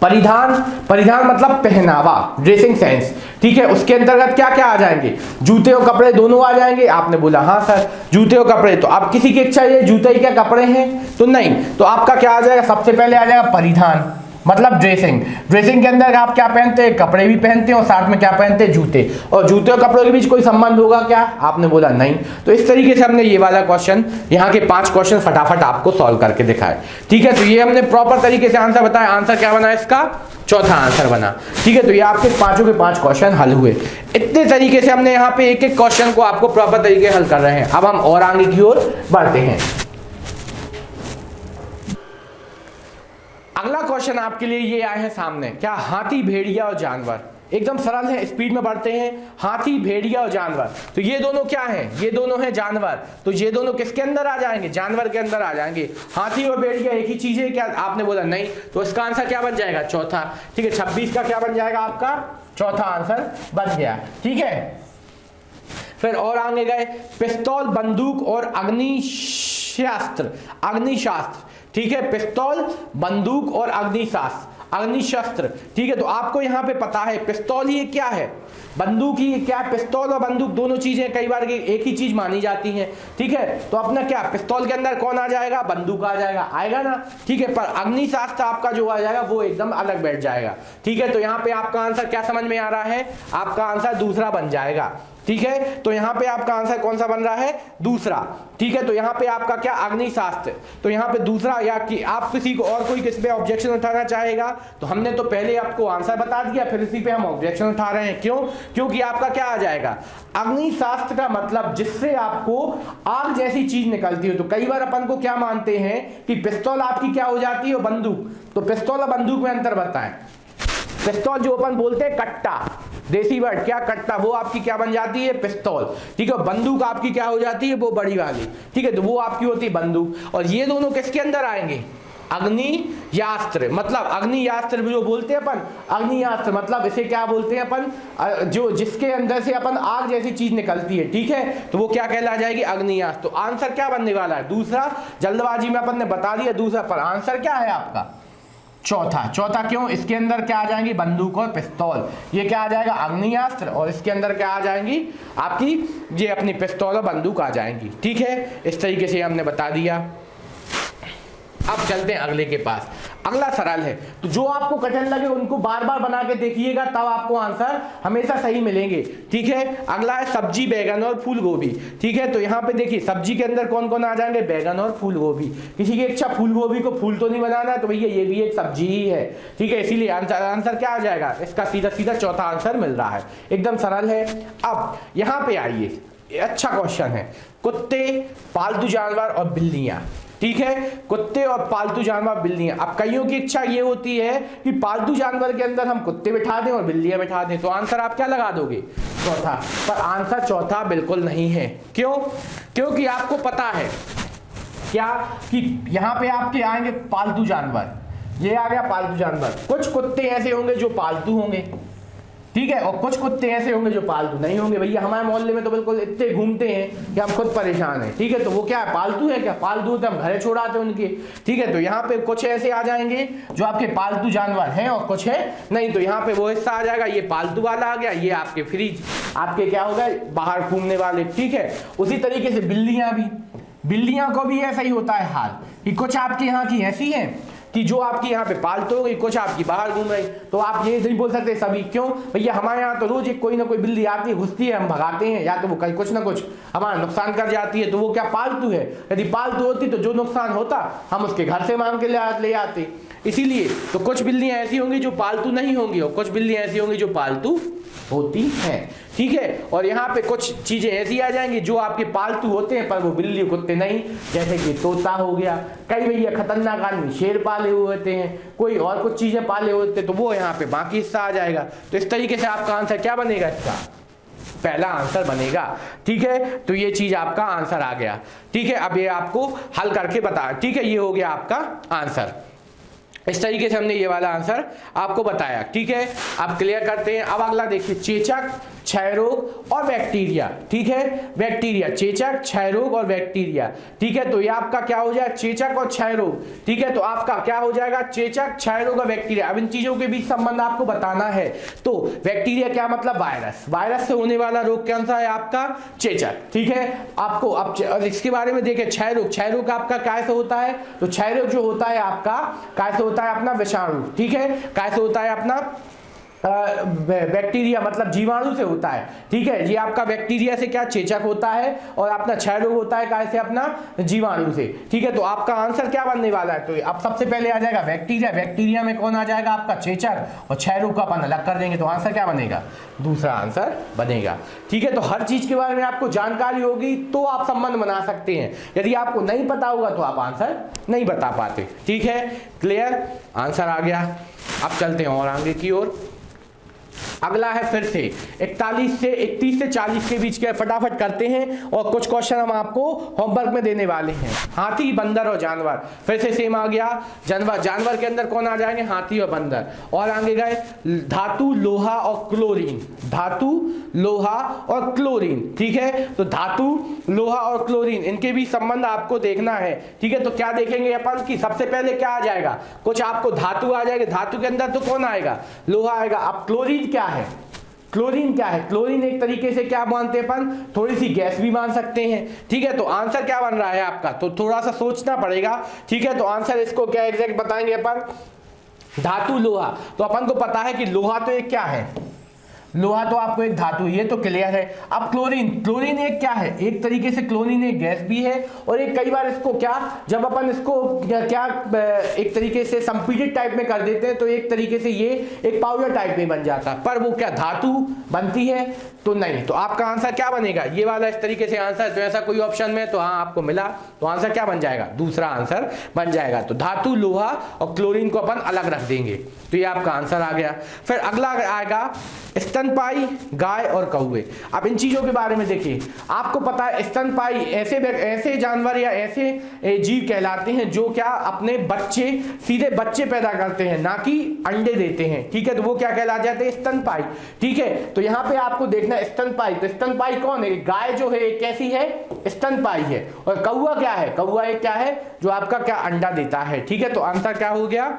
परिधान, परिधान मतलब पहनावा, ड्रेसिंग सेंस, ठीक है। उसके अंतर्गत क्या क्या आ जाएंगे, जूते और कपड़े दोनों आ जाएंगे। आपने बोला हाँ सर, जूते और कपड़े। तो अब किसी की इच्छा ये जूते ही क्या कपड़े हैं, तो नहीं। तो आपका क्या आ जाएगा, सबसे पहले आ जाएगा परिधान, मतलब ड्रेसिंग। ड्रेसिंग के अंदर आप क्या पहनते हैं, कपड़े भी पहनते हैं और साथ में क्या पहनते हैं, जूते। और जूते और कपड़ों के बीच कोई संबंध होगा क्या, आपने बोला नहीं। तो इस तरीके से हमने ये वाला क्वेश्चन, यहाँ के 5 क्वेश्चन फटाफट आपको सॉल्व करके दिखाए, ठीक है। तो ये हमने प्रॉपर तरीके से आंसर बताया। आंसर क्या बना इसका, चौथा आंसर बना, ठीक है। तो ये आपके 5 के 5 क्वेश्चन हल हुए। इतने तरीके से हमने यहाँ पे एक एक क्वेश्चन को आपको प्रॉपर तरीके हल कर रहे हैं। अब हम और आगे की ओर बढ़ते हैं। अगला क्वेश्चन आपके लिए ये आए हैं सामने, क्या, हाथी, भेड़िया और जानवर। एकदम सरल है, स्पीड में बढ़ते हैं। हाथी, भेड़िया और जानवर, तो ये दोनों क्या हैं, ये दोनों हैं जानवर। तो ये दोनों किसके अंदर आ जाएंगे, जानवर के अंदर आ जाएंगे। हाथी और भेड़िया एक ही चीज है क्या, आपने बोला नहीं। तो इसका आंसर क्या बन जाएगा, चौथा, ठीक है। 26 का क्या बन जाएगा आपका, चौथा आंसर बन गया, ठीक है। फिर और आगे गए, पिस्तौल, बंदूक और अग्निशास्त्र। अग्निशास्त्र, ठीक है, पिस्तौल, बंदूक और अग्निशस्त्र, ठीक है। तो आपको यहां पे पता है पिस्तौल ही क्या है, बंदूक ही क्या है। पिस्तौल और बंदूक दोनों चीजें कई बार एक ही चीज मानी जाती हैं, ठीक है। तो अपना क्या, पिस्तौल के अंदर कौन आ जाएगा, बंदूक आ जाएगा, आएगा ना, ठीक है। पर अग्निशास्त्र आपका जो आ जाएगा वो एकदम अलग बैठ जाएगा, ठीक है। तो यहाँ पे आपका आंसर क्या समझ में आ रहा है, आपका आंसर दूसरा बन जाएगा, ठीक है। तो यहाँ पे आपका आंसर कौन सा बन रहा है, दूसरा, ठीक है। तो यहाँ पे आपका क्या, अग्निशास्त्र। तो यहाँ पे दूसरा, या कि आप किसी को और कोई किस पे ऑब्जेक्शन उठाना चाहेगा, तो हमने तो पहले आपको आंसर बता दिया, फिर इसी पे हम ऑब्जेक्शन उठा रहे हैं। क्यों, क्योंकि आपका क्या आ जाएगा, अग्निशास्त्र का मतलब जिससे आपको आग जैसी चीज निकलती हो। तो कई बार अपन को क्या मानते हैं कि पिस्तौल आपकी क्या हो जाती है, बंदूक। तो पिस्तौल और बंदूक में अंतर बताएं। पिस्तौल जो अपन बोलते हैं कट्टा, देसी वर्ड क्या, कट्टा, वो आपकी क्या बन जाती है, पिस्तौल, ठीक है। बंदूक आपकी क्या हो जाती है, वो बड़ी वाली, ठीक है। तो वो आपकी होती है बंदूक। और ये दोनों किसके अंदर आएंगे, अग्नियास्त्र। मतलब अग्नियास्त्र जो बोलते हैं अपन, अग्नियास्त्र मतलब इसे क्या बोलते हैं अपन, जो जिसके अंदर से अपन आग जैसी चीज निकलती है, ठीक है। तो वो क्या कहला जाएगी, अग्नियास्त्र। तो आंसर क्या बनने वाला है, दूसरा। जल्दबाजी में अपन ने बता दिया दूसरा, पर आंसर क्या है आपका, चौथा। चौथा क्यों, इसके अंदर क्या आ जाएंगी, बंदूक और पिस्तौल। ये क्या आ जाएगा, अग्नियास्त्र, और इसके अंदर क्या आ जाएंगी आपकी, ये अपनी पिस्तौल और बंदूक आ जाएंगी, ठीक है। इस तरीके से हमने बता दिया। अब चलते हैं अगले के पास। अगला सरल है, तो जो आपको कठिन लगे उनको बार बार बना के देखिएगा, तब आपको आंसर हमेशा सही मिलेंगे, ठीक है। अगला है सब्जी, बैगन और फूल गोभी, ठीक है। तो यहाँ पे देखिए सब्जी के अंदर कौन कौन आ जाएंगे, बैगन और फूल गोभी। किसी की इच्छा फूल गोभी को फूल तो नहीं बनाना है, तो भैया ये भी एक सब्जी ही है, ठीक है। इसीलिए आंसर क्या आ जाएगा इसका, सीधा सीधा चौथा आंसर मिल रहा है, एकदम सरल है। अब यहाँ पे आइए, अच्छा क्वेश्चन है, कुत्ते, पालतू जानवर और बिल्लियां। ठीक है, कुत्ते और पालतू जानवर बिल्लियां। अब कईयों की इच्छा ये होती है कि पालतू जानवर के अंदर हम कुत्ते बिठा दें और बिल्लियां बिठा दें, तो आंसर आप क्या लगा दोगे? चौथा। पर आंसर चौथा बिल्कुल नहीं है। क्यों? क्योंकि आपको पता है क्या कि यहां पे आपके आएंगे पालतू जानवर, ये आ गया पालतू जानवर। कुछ कुत्ते ऐसे होंगे जो पालतू होंगे, ठीक है, और कुछ कुत्ते ऐसे होंगे जो पालतू नहीं होंगे। भैया हमारे मोहल्ले में तो बिल्कुल इतने घूमते हैं कि हम खुद परेशान हैं, ठीक है, तो वो क्या है? पालतू है क्या? पालतू होते हम घरे छोड़ाते हैं उनके, ठीक है। तो यहाँ पे कुछ ऐसे आ जाएंगे जो आपके पालतू जानवर हैं और कुछ है नहीं, तो यहाँ पे वो हिस्सा आ जाएगा, ये पालतू वाला आ गया, ये आपके फ्रिज, आपके क्या हो गए? बाहर घूमने वाले, ठीक है। उसी तरीके से बिल्लियां भी, बिल्लियां को भी ऐसा ही होता है हाल कि कुछ आपके यहाँ की ऐसी हैं कि जो आपकी यहाँ पे पालतू हो गई, कुछ आपकी बाहर घूम रही। तो आप ये नहीं बोल सकते सभी, क्यों भैया? हमारे यहाँ तो रोज एक कोई ना कोई बिल्ली आती है, घुसती है, हम भगाते हैं, या तो वो कहीं कुछ ना कुछ हमारा नुकसान कर जाती है, तो वो क्या पालतू है? यदि पालतू होती तो जो नुकसान होता हम उसके घर से मांग के ले आते। इसीलिए तो कुछ बिल्लियां ऐसी होंगी जो पालतू नहीं होंगी और कुछ बिल्लियां ऐसी होंगी जो पालतू होती हैं, ठीक है। और यहाँ पे कुछ चीजें ऐसी आ जाएंगी जो आपके पालतू होते हैं पर वो बिल्ली कुत्ते नहीं, जैसे कि तोता हो गया, कई भैया खतरनाक आदमी शेर पाले हुए होते हैं, कोई और कुछ चीजें पाले होते हैं, तो वो यहाँ पे बाकी हिस्सा आ जाएगा। तो इस तरीके से आपका आंसर क्या बनेगा? इसका पहला आंसर बनेगा, ठीक है। तो ये चीज आपका आंसर आ गया, ठीक है। अब ये आपको हल करके बता, ठीक है, ये हो गया आपका आंसर। इस तरीके से हमने ये वाला आंसर आपको बताया, ठीक है। अब क्लियर करते हैं। अब अगला देखिए, चेचक, क्षय रोग और बैक्टीरिया, ठीक है। बैक्टीरिया, चेचक, क्षय रोग और बैक्टीरिया, ठीक है। तो ये आपका क्या हो जाएगा? चेचक और क्षय रोग, ठीक है। तो आपका क्या हो जाएगा? चेचक, क्षय रोग और बैक्टीरिया। अब इन चीजों के बीच संबंध आपको बताना है। तो बैक्टीरिया क्या मतलब? वायरस, वायरस से होने वाला रोग कौन सा है? आपका चेचक, ठीक है। आपको अब इसके बारे में देखें, क्षय रोग, क्षय रोग आपका कैसे होता है? तो क्षय रोग जो होता है आपका कैसे होता है? अपना विषाणु, ठीक है, कैसे होता है? अपना बैक्टीरिया मतलब जीवाणु से होता है, ठीक है। ये आपका बैक्टीरिया से क्या चेचक होता है और अपना क्षय रोग होता है कैसे? अपना जीवाणु से, ठीक है। तो आपका आंसर क्या बनने वाला है? तो अब सबसे पहले आ जाएगा बैक्टीरिया, बैक्टीरिया में कौन आ जाएगा? आपका चेचक, और क्षय रोग का अपन अलग कर देंगे, तो आंसर क्या बनेगा? दूसरा आंसर बनेगा, ठीक है। तो हर चीज के बारे में आपको जानकारी होगी तो आप संबंध बना सकते हैं, यदि आपको नहीं पता होगा तो आप आंसर नहीं बता पाते, ठीक है। क्लियर? आंसर आ गया। अब चलते हैं और आगे की ओर। अगला है फिर से 31 से 40 के बीच के, फटाफट करते हैं और कुछ क्वेश्चन हम आपको होमवर्क में देने वाले हैं। हाथी, बंदर और जानवर, फिर से सेम आ गया। जानवर, जानवर के अंदर कौन आ जाएंगे? हाथी और बंदर। और आगे गए धातु, लोहा और क्लोरीन, धातु, लोहा और क्लोरीन, ठीक है। तो धातु, लोहा और क्लोरीन, इनके भी संबंध आपको देखना है, ठीक है। तो क्या देखेंगे अपन की सबसे पहले क्या आ जाएगा? कुछ आपको धातु आ जाएगा, धातु के अंदर तो कौन आएगा? लोहा आएगा। अब क्लोरीन क्या है? क्लोरीन क्या है? क्लोरीन एक तरीके से क्या मानते हैं अपन? थोड़ी सी गैस भी मान सकते हैं, ठीक है। तो आंसर क्या बन रहा है आपका? तो थोड़ा सा सोचना पड़ेगा, ठीक है। तो आंसर इसको क्या एग्जैक्ट बताएंगे अपन? धातु, लोहा। तो अपन को पता है कि लोहा तो एक क्या है? लोहा तो आपको एक धातु, ये तो क्लियर है। अब क्लोरीन, क्लोरीन एक क्या है? एक तरीके से क्लोरीन एक गैस भी है, और एक कई बार इसको क्या, जब अपन इसको क्या एक तरीके से संपीड़ित टाइप में कर देते हैं तो एक तरीके से ये एक पाउडर टाइप में बन जाता है, पर वो क्या धातु बनती है? तो नहीं। तो आपका आंसर क्या बनेगा? ये वाला इस तरीके से आंसर, तो ऐसा कोई ऑप्शन में तो हाँ आपको मिला, तो आंसर क्या बन जाएगा? दूसरा आंसर बन जाएगा। तो धातु, लोहा और क्लोरीन को अपन अलग रख देंगे, तो ये आपका आंसर आ गया। फिर अगला आएगा स्तनपायी, गाय और कौवे। अब इन चीजों के बारे में देखिए, आपको पता है स्तनपायी ऐसे जानवर या ऐसे जीव कहलाते हैं जो क्या अपने बच्चे, सीधे बच्चे पैदा करते हैं, ना कि अंडे देते हैं, ठीक है। तो वो क्या कहला जाते हैं? स्तनपायी, ठीक है। तो यहाँ पे आपको देखना स्तनपायी, तो स्तनपायी कौन है? गाय जो है कैसी है? स्तनपायी है। और कौवा क्या है? कौवा एक क्या है? जो आपका क्या अंडा देता है, ठीक है। तो आंसर क्या हो गया?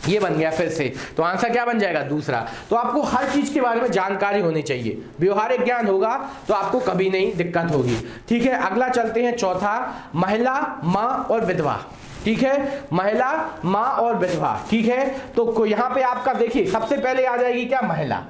ये बन गया फिर से। तो आंसर क्या बन जाएगा? दूसरा। तो आपको हर चीज के बारे में जानकारी होनी चाहिए, व्यवहारिक ज्ञान होगा तो आपको कभी नहीं दिक्कत होगी, ठीक है। अगला चलते हैं चौथा, महिला, माँ और विधवा, ठीक है। महिला, माँ और विधवा, ठीक है। तो यहाँ पे आपका देखिए सबसे पहले आ जाएगी क्या? महिला।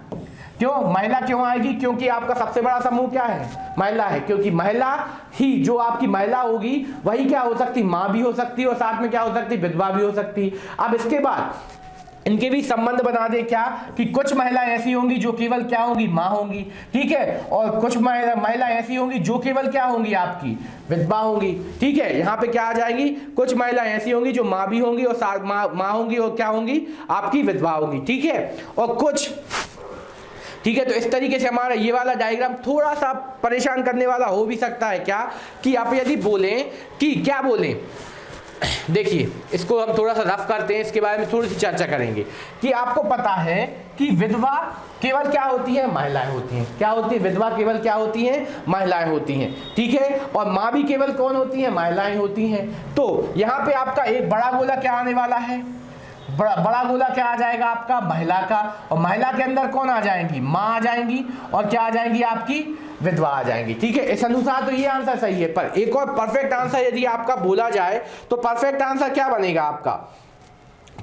क्यों महिला क्यों आएगी? क्योंकि आपका सबसे बड़ा समूह क्या है? महिला है। क्योंकि महिला ही, जो आपकी महिला होगी वही क्या हो सकती? माँ भी हो सकती है, और साथ में क्या हो सकती? विधवा भी हो सकती। अब इसके बाद इनके भी संबंध बना दे क्या कि कुछ महिलाएं ऐसी होंगी जो केवल क्या होंगी, मां होंगी, ठीक है, और कुछ महिलाएं ऐसी होंगी जो केवल क्या होंगी, आपकी विधवा होंगी, ठीक है। यहां पे क्या आ जाएंगी, कुछ महिलाएं ऐसी होंगी जो मां भी होंगी और साथ मां होंगी और क्या होंगी, आपकी विधवा होंगी, ठीक है, और कुछ, ठीक है। तो इस तरीके से हमारा ये वाला डायग्राम थोड़ा सा परेशान करने वाला हो भी सकता है क्या कि आप यदि बोलें कि क्या बोलें, देखिए इसको हम थोड़ा सा रफ करते हैं, इसके बारे में थोड़ी सी चर्चा करेंगे कि आपको पता है कि विधवा केवल क्या होती है, महिलाएं होती हैं, क्या होती है, विधवा केवल क्या होती हैं, महिलाएं होती हैं, ठीक है, और मां भी केवल कौन होती है, महिलाएं होती हैं। तो यहां पे आपका एक बड़ा गोला क्या आने वाला है, बड़ा गोला क्या आ जाएगा आपका, महिला का, और महिला के अंदर कौन आ जाएंगी, मां आ जाएंगी, और क्या आ जाएंगी, आपकी विधवा आ जाएंगी, ठीक है। इस अनुसार तो ये आंसर सही है, पर एक और परफेक्ट आंसर यदि आपका बोला जाए तो परफेक्ट आंसर क्या बनेगा आपका,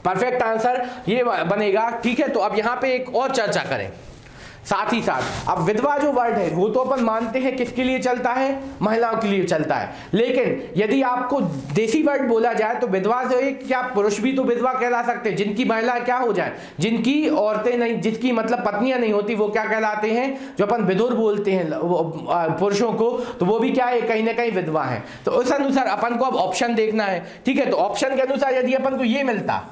परफेक्ट आंसर ये बनेगा, ठीक है। तो अब यहां पे एक और चर्चा करें साथ ही साथ। अब विधवा जो वर्ड है वो तो अपन मानते हैं किसके लिए चलता है, महिलाओं के लिए चलता है, लेकिन यदि आपको देसी वर्ड बोला जाए तो विधवा से क्या पुरुष भी तो विधवा कहला सकते हैं, जिनकी महिला क्या हो जाए, जिनकी औरतें नहीं, जिसकी मतलब पत्नियां नहीं होती, वो क्या कहलाते हैं, जो अपन विधुर बोलते हैं पुरुषों को, तो वो भी क्या है, कहीं ना कहीं विधवा है। तो उस अनुसार अपन को अब ऑप्शन देखना है, ठीक है। तो ऑप्शन के अनुसार यदि अपन को ये मिलता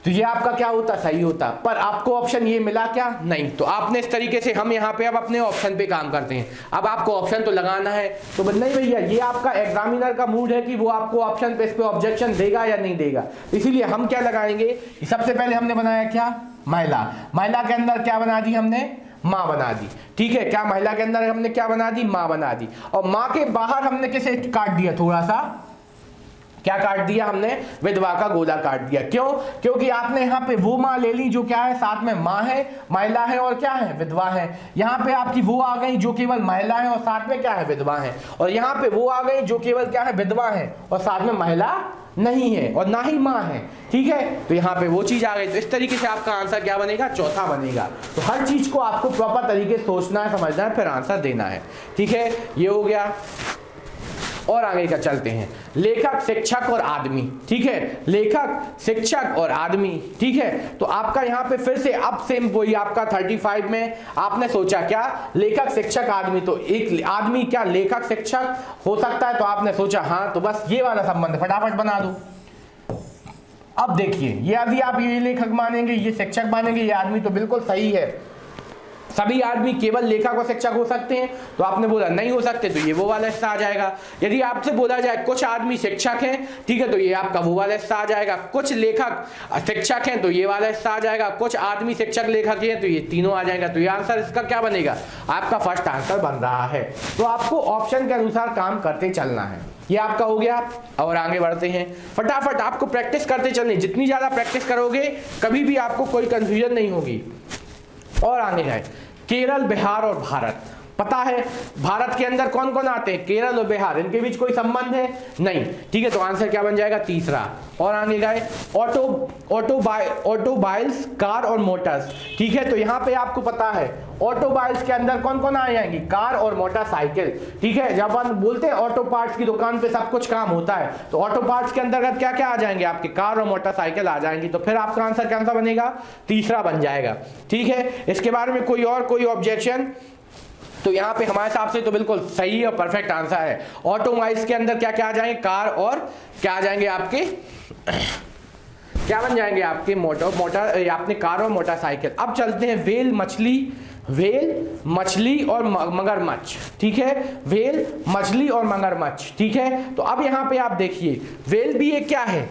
तो ये आपका क्या होता, सही होता, पर आपको ऑप्शन ये मिला क्या, नहीं। तो आपने इस तरीके से, हम यहाँ पे अब अपने ऑप्शन पे काम करते हैं। अब आपको ऑप्शन तो लगाना है, तो नहीं भैया, ये आपका एग्जामिनर का मूड है कि वो आपको ऑप्शन पे इस पे ऑब्जेक्शन देगा या नहीं देगा, इसीलिए हम क्या लगाएंगे, सबसे पहले हमने बनाया क्या, महिला, महिला के अंदर क्या बना दी हमने, मां बना दी, ठीक है, क्या महिला के अंदर हमने क्या बना दी, मां बना दी, और मां के बाहर हमने किसे काट दिया, थोड़ा सा क्या काट दिया हमने, विधवा का गोला काट दिया। क्यों, क्योंकि आपने यहाँ पे वो माँ ले ली जो क्या है, साथ में माँ है, महिला है और क्या है, विधवा है। यहाँ पे आपकी वो आ गई जो केवल महिला है और साथ में क्या है, विधवा है, और यहाँ पे वो आ गई जो केवल क्या है, विधवा है और साथ में महिला नहीं है और ना ही माँ है, ठीक है। तो यहाँ पे वो चीज आ गई। तो इस तरीके से आपका आंसर क्या बनेगा, चौथा बनेगा। तो हर चीज को आपको प्रॉपर तरीके से सोचना है, समझना है, फिर आंसर देना है, ठीक है। ये हो गया, और आगे का चलते हैं, लेखक, शिक्षक और आदमी, ठीक है, लेखक, शिक्षक और आदमी, ठीक है। तो आपका यहाँ पे फिर से अब सेम वही आपका 35 में आपने सोचा क्या, लेखक, शिक्षक, आदमी, तो एक आदमी क्या लेखक शिक्षक हो सकता है, तो आपने सोचा हाँ, तो बस ये वाला संबंध फटाफट बना दो। अब देखिए, ये यदि आप ये लेखक मानेंगे, ये शिक्षक मानेंगे, ये आदमी, तो बिल्कुल सही है, सभी आदमी केवल लेखक और शिक्षक हो सकते हैं, तो आपने बोला नहीं हो सकते, तो ये वो वाला हिस्सा आ जाएगा। यदि आपसे बोला जाए कुछ आदमी शिक्षक हैं, ठीक है, तो ये आपका वो वाला हिस्सा आ जाएगा। कुछ लेखक शिक्षक हैं, तो ये वाला हिस्सा आ जाएगा। कुछ आदमी शिक्षक लेखक हैं, तो ये तीनों आ जाएगा। तो ये आंसर इसका क्या बनेगा, आपका फर्स्ट आंसर बन रहा है। तो आपको ऑप्शन के अनुसार काम करते चलना है। ये आपका हो गया, और आगे बढ़ते हैं। फटाफट आपको प्रैक्टिस करते चलने, जितनी ज्यादा प्रैक्टिस करोगे कभी भी आपको कोई कंफ्यूजन नहीं होगी। और आगे जाए, केरल, बिहार और भारत। पता है भारत के अंदर कौन कौन आते हैं, केरल और बिहार, इनके बीच कोई संबंध है नहीं, ठीक है। तो आंसर क्या बन जाएगा, तीसरा। और आगे गए, ऑटोबाइल्स, कार और मोटर्स, ठीक है। तो यहाँ पे आपको पता है ऑटोबाइल्स के अंदर कौन कौन आ जाएंगी, कार और मोटरसाइकिल, ठीक है। जब हम बोलते हैं ऑटो पार्ट्स की दुकान पे सब कुछ काम होता है, तो ऑटो पार्ट्स के अंतर्गत क्या क्या आ जाएंगे, आपके कार और मोटरसाइकिल आ जाएंगी। तो फिर आपका आंसर क्या बनेगा, तीसरा बन जाएगा, ठीक है। इसके बारे में कोई ऑब्जेक्शन, तो यहाँ पे हमारे हिसाब से तो बिल्कुल सही और परफेक्ट आंसर है। ऑटोमोबाइल्स के अंदर क्या क्या आ जाएंगे, कार और क्या आ जाएंगे आपके क्या बन जाएंगे आपके मोटर आपने कार और मोटरसाइकिल। अब चलते हैं वेल मछली और मगरमच्छ, ठीक है, वेल, मछली और मगरमच्छ, ठीक है। तो अब यहाँ पे आप देखिए, वेल भी एक क्या है,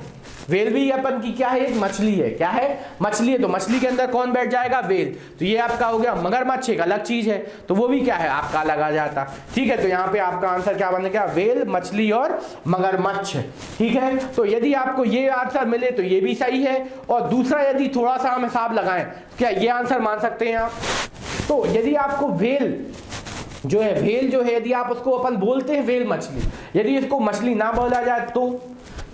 वेल भी अपन की क्या है, एक मछली है, क्या है, मछली है। तो मछली के अंदर कौन बैठ जाएगा, वेल। तो ये आपका हो गया। मगरमच्छ एक अलग चीज है, तो वो भी क्या है, आपका अलग आ जाता, ठीक है। तो यहाँ पे आपका आंसर क्या बनेगा, वेल, मछली और मगरमच्छ, ठीक है। तो यदि आपको ये आंसर मिले तो ये भी सही है, और दूसरा यदि थोड़ा सा हम हिसाब लगाएं, क्या ये आंसर मान सकते हैं आप। तो यदि आपको वेल जो है, यदि आप उसको अपन बोलते हैं वेल मछली, यदि इसको मछली ना बोला जाए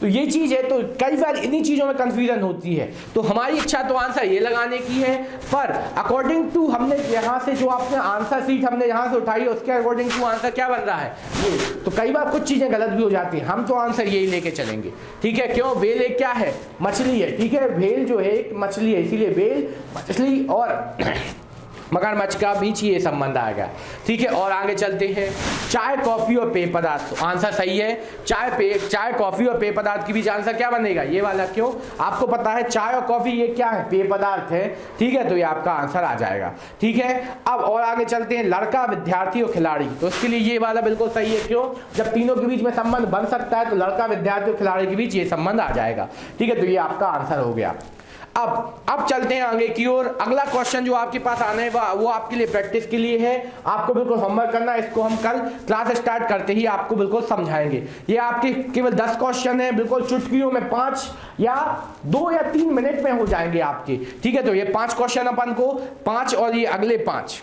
तो ये चीज़ है, तो कई बार इन्हीं चीज़ों में कंफ्यूजन होती है। तो हमारी इच्छा तो आंसर ये लगाने की है, पर अकॉर्डिंग टू हमने यहाँ से जो आपने आंसर सीट हमने यहाँ से उठाई है उसके अकॉर्डिंग टू आंसर क्या बन रहा है ये। तो कई बार कुछ चीज़ें गलत भी हो जाती हैं, हम तो आंसर यही लेके चलेंगे, ठीक है। क्यों? वेल एक क्या है? मछली है, ठीक है। वेल जो है एक मछली है, इसीलिए वेल मछली और मगरमच्छ का बीच ये संबंध आएगा, ठीक है। और आगे चलते हैं, चाय कॉफी और पेय पदार्थ, तो आंसर सही है। चाय कॉफी और पेय पदार्थ के बीच आंसर क्या बनेगा? ये वाला। क्यों? आपको पता है चाय और कॉफी ये क्या है? पेय पदार्थ है, ठीक है। तो ये आपका आंसर आ जाएगा, ठीक है। अब और आगे चलते हैं, लड़का, विद्यार्थी और खिलाड़ी, तो इसके लिए ये वाला बिल्कुल सही है। क्यों? जब तीनों के बीच में संबंध बन सकता है तो लड़का, विद्यार्थी और खिलाड़ी के बीच ये संबंध आ जाएगा, ठीक है। तो ये आपका आंसर हो गया। अब चलते हैं आगे की ओर। अगला क्वेश्चन जो आपके पास आने है वो आपके लिए प्रैक्टिस के लिए है, आपको बिल्कुल होमवर्क करना है। इसको हम कल क्लास स्टार्ट करते ही आपको बिल्कुल समझाएंगे। ये आपके केवल 10 क्वेश्चन है, बिल्कुल चुटकियों में 5 या 2 या 3 मिनट में हो जाएंगे आपके, ठीक है। तो ये 5 क्वेश्चन अपन को 5 और ये अगले 5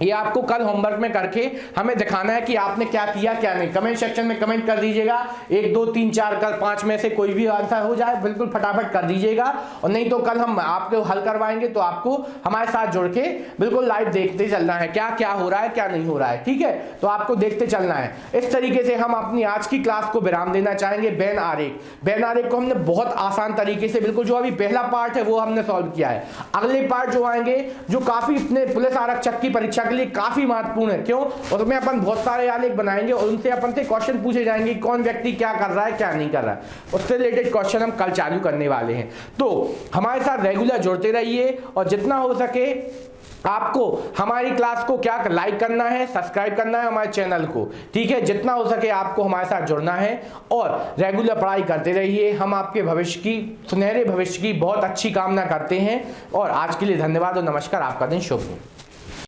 ये आपको कल होमवर्क में करके हमें दिखाना है कि आपने क्या किया क्या नहीं। कमेंट सेक्शन में कमेंट कर दीजिएगा, 1 2 3 4 कल 5 में से कोई भी आंसर हो जाए बिल्कुल फटाफट कर दीजिएगा, और नहीं तो कल हम आपको हल करवाएंगे तो आपको हमारे साथ जुड़ के बिल्कुल लाइव देखते चलना है क्या क्या हो रहा है क्या नहीं हो रहा है, ठीक है। तो आपको देखते चलना है। इस तरीके से हम अपनी आज की क्लास को विराम देना चाहेंगे। बेन आरेख को हमने बहुत आसान तरीके से बिल्कुल, जो अभी पहला पार्ट है वो हमने सॉल्व किया है। अगले पार्ट जो आएंगे जो काफी अपने पुलिस आरक्षक की परीक्षा के लिए काफी महत्वपूर्ण है। क्यों? उसमें अपन बहुत सारे आलेख बनाएंगे और उनसे अपन से क्वेश्चन पूछे जाएंगे, कौन व्यक्ति क्या कर रहा है क्या नहीं कर रहा है, उससे रिलेटेड क्वेश्चन हम कल चालू करने वाले हैं। तो हमारे साथ रेगुलर जुड़ते रहिए, और जितना हो सके आपको हमारी क्लास को क्या लाइक करना है, सब्सक्राइब करना है हमारे चैनल को, ठीक है। जितना हो सके आपको हमारे साथ जुड़ना है और रेगुलर पढ़ाई करते रहिए। हम आपके भविष्य की, सुनहरे भविष्य की बहुत अच्छी कामना करते हैं। और आज के लिए धन्यवाद और नमस्कार। आपका दिन शुभ हो।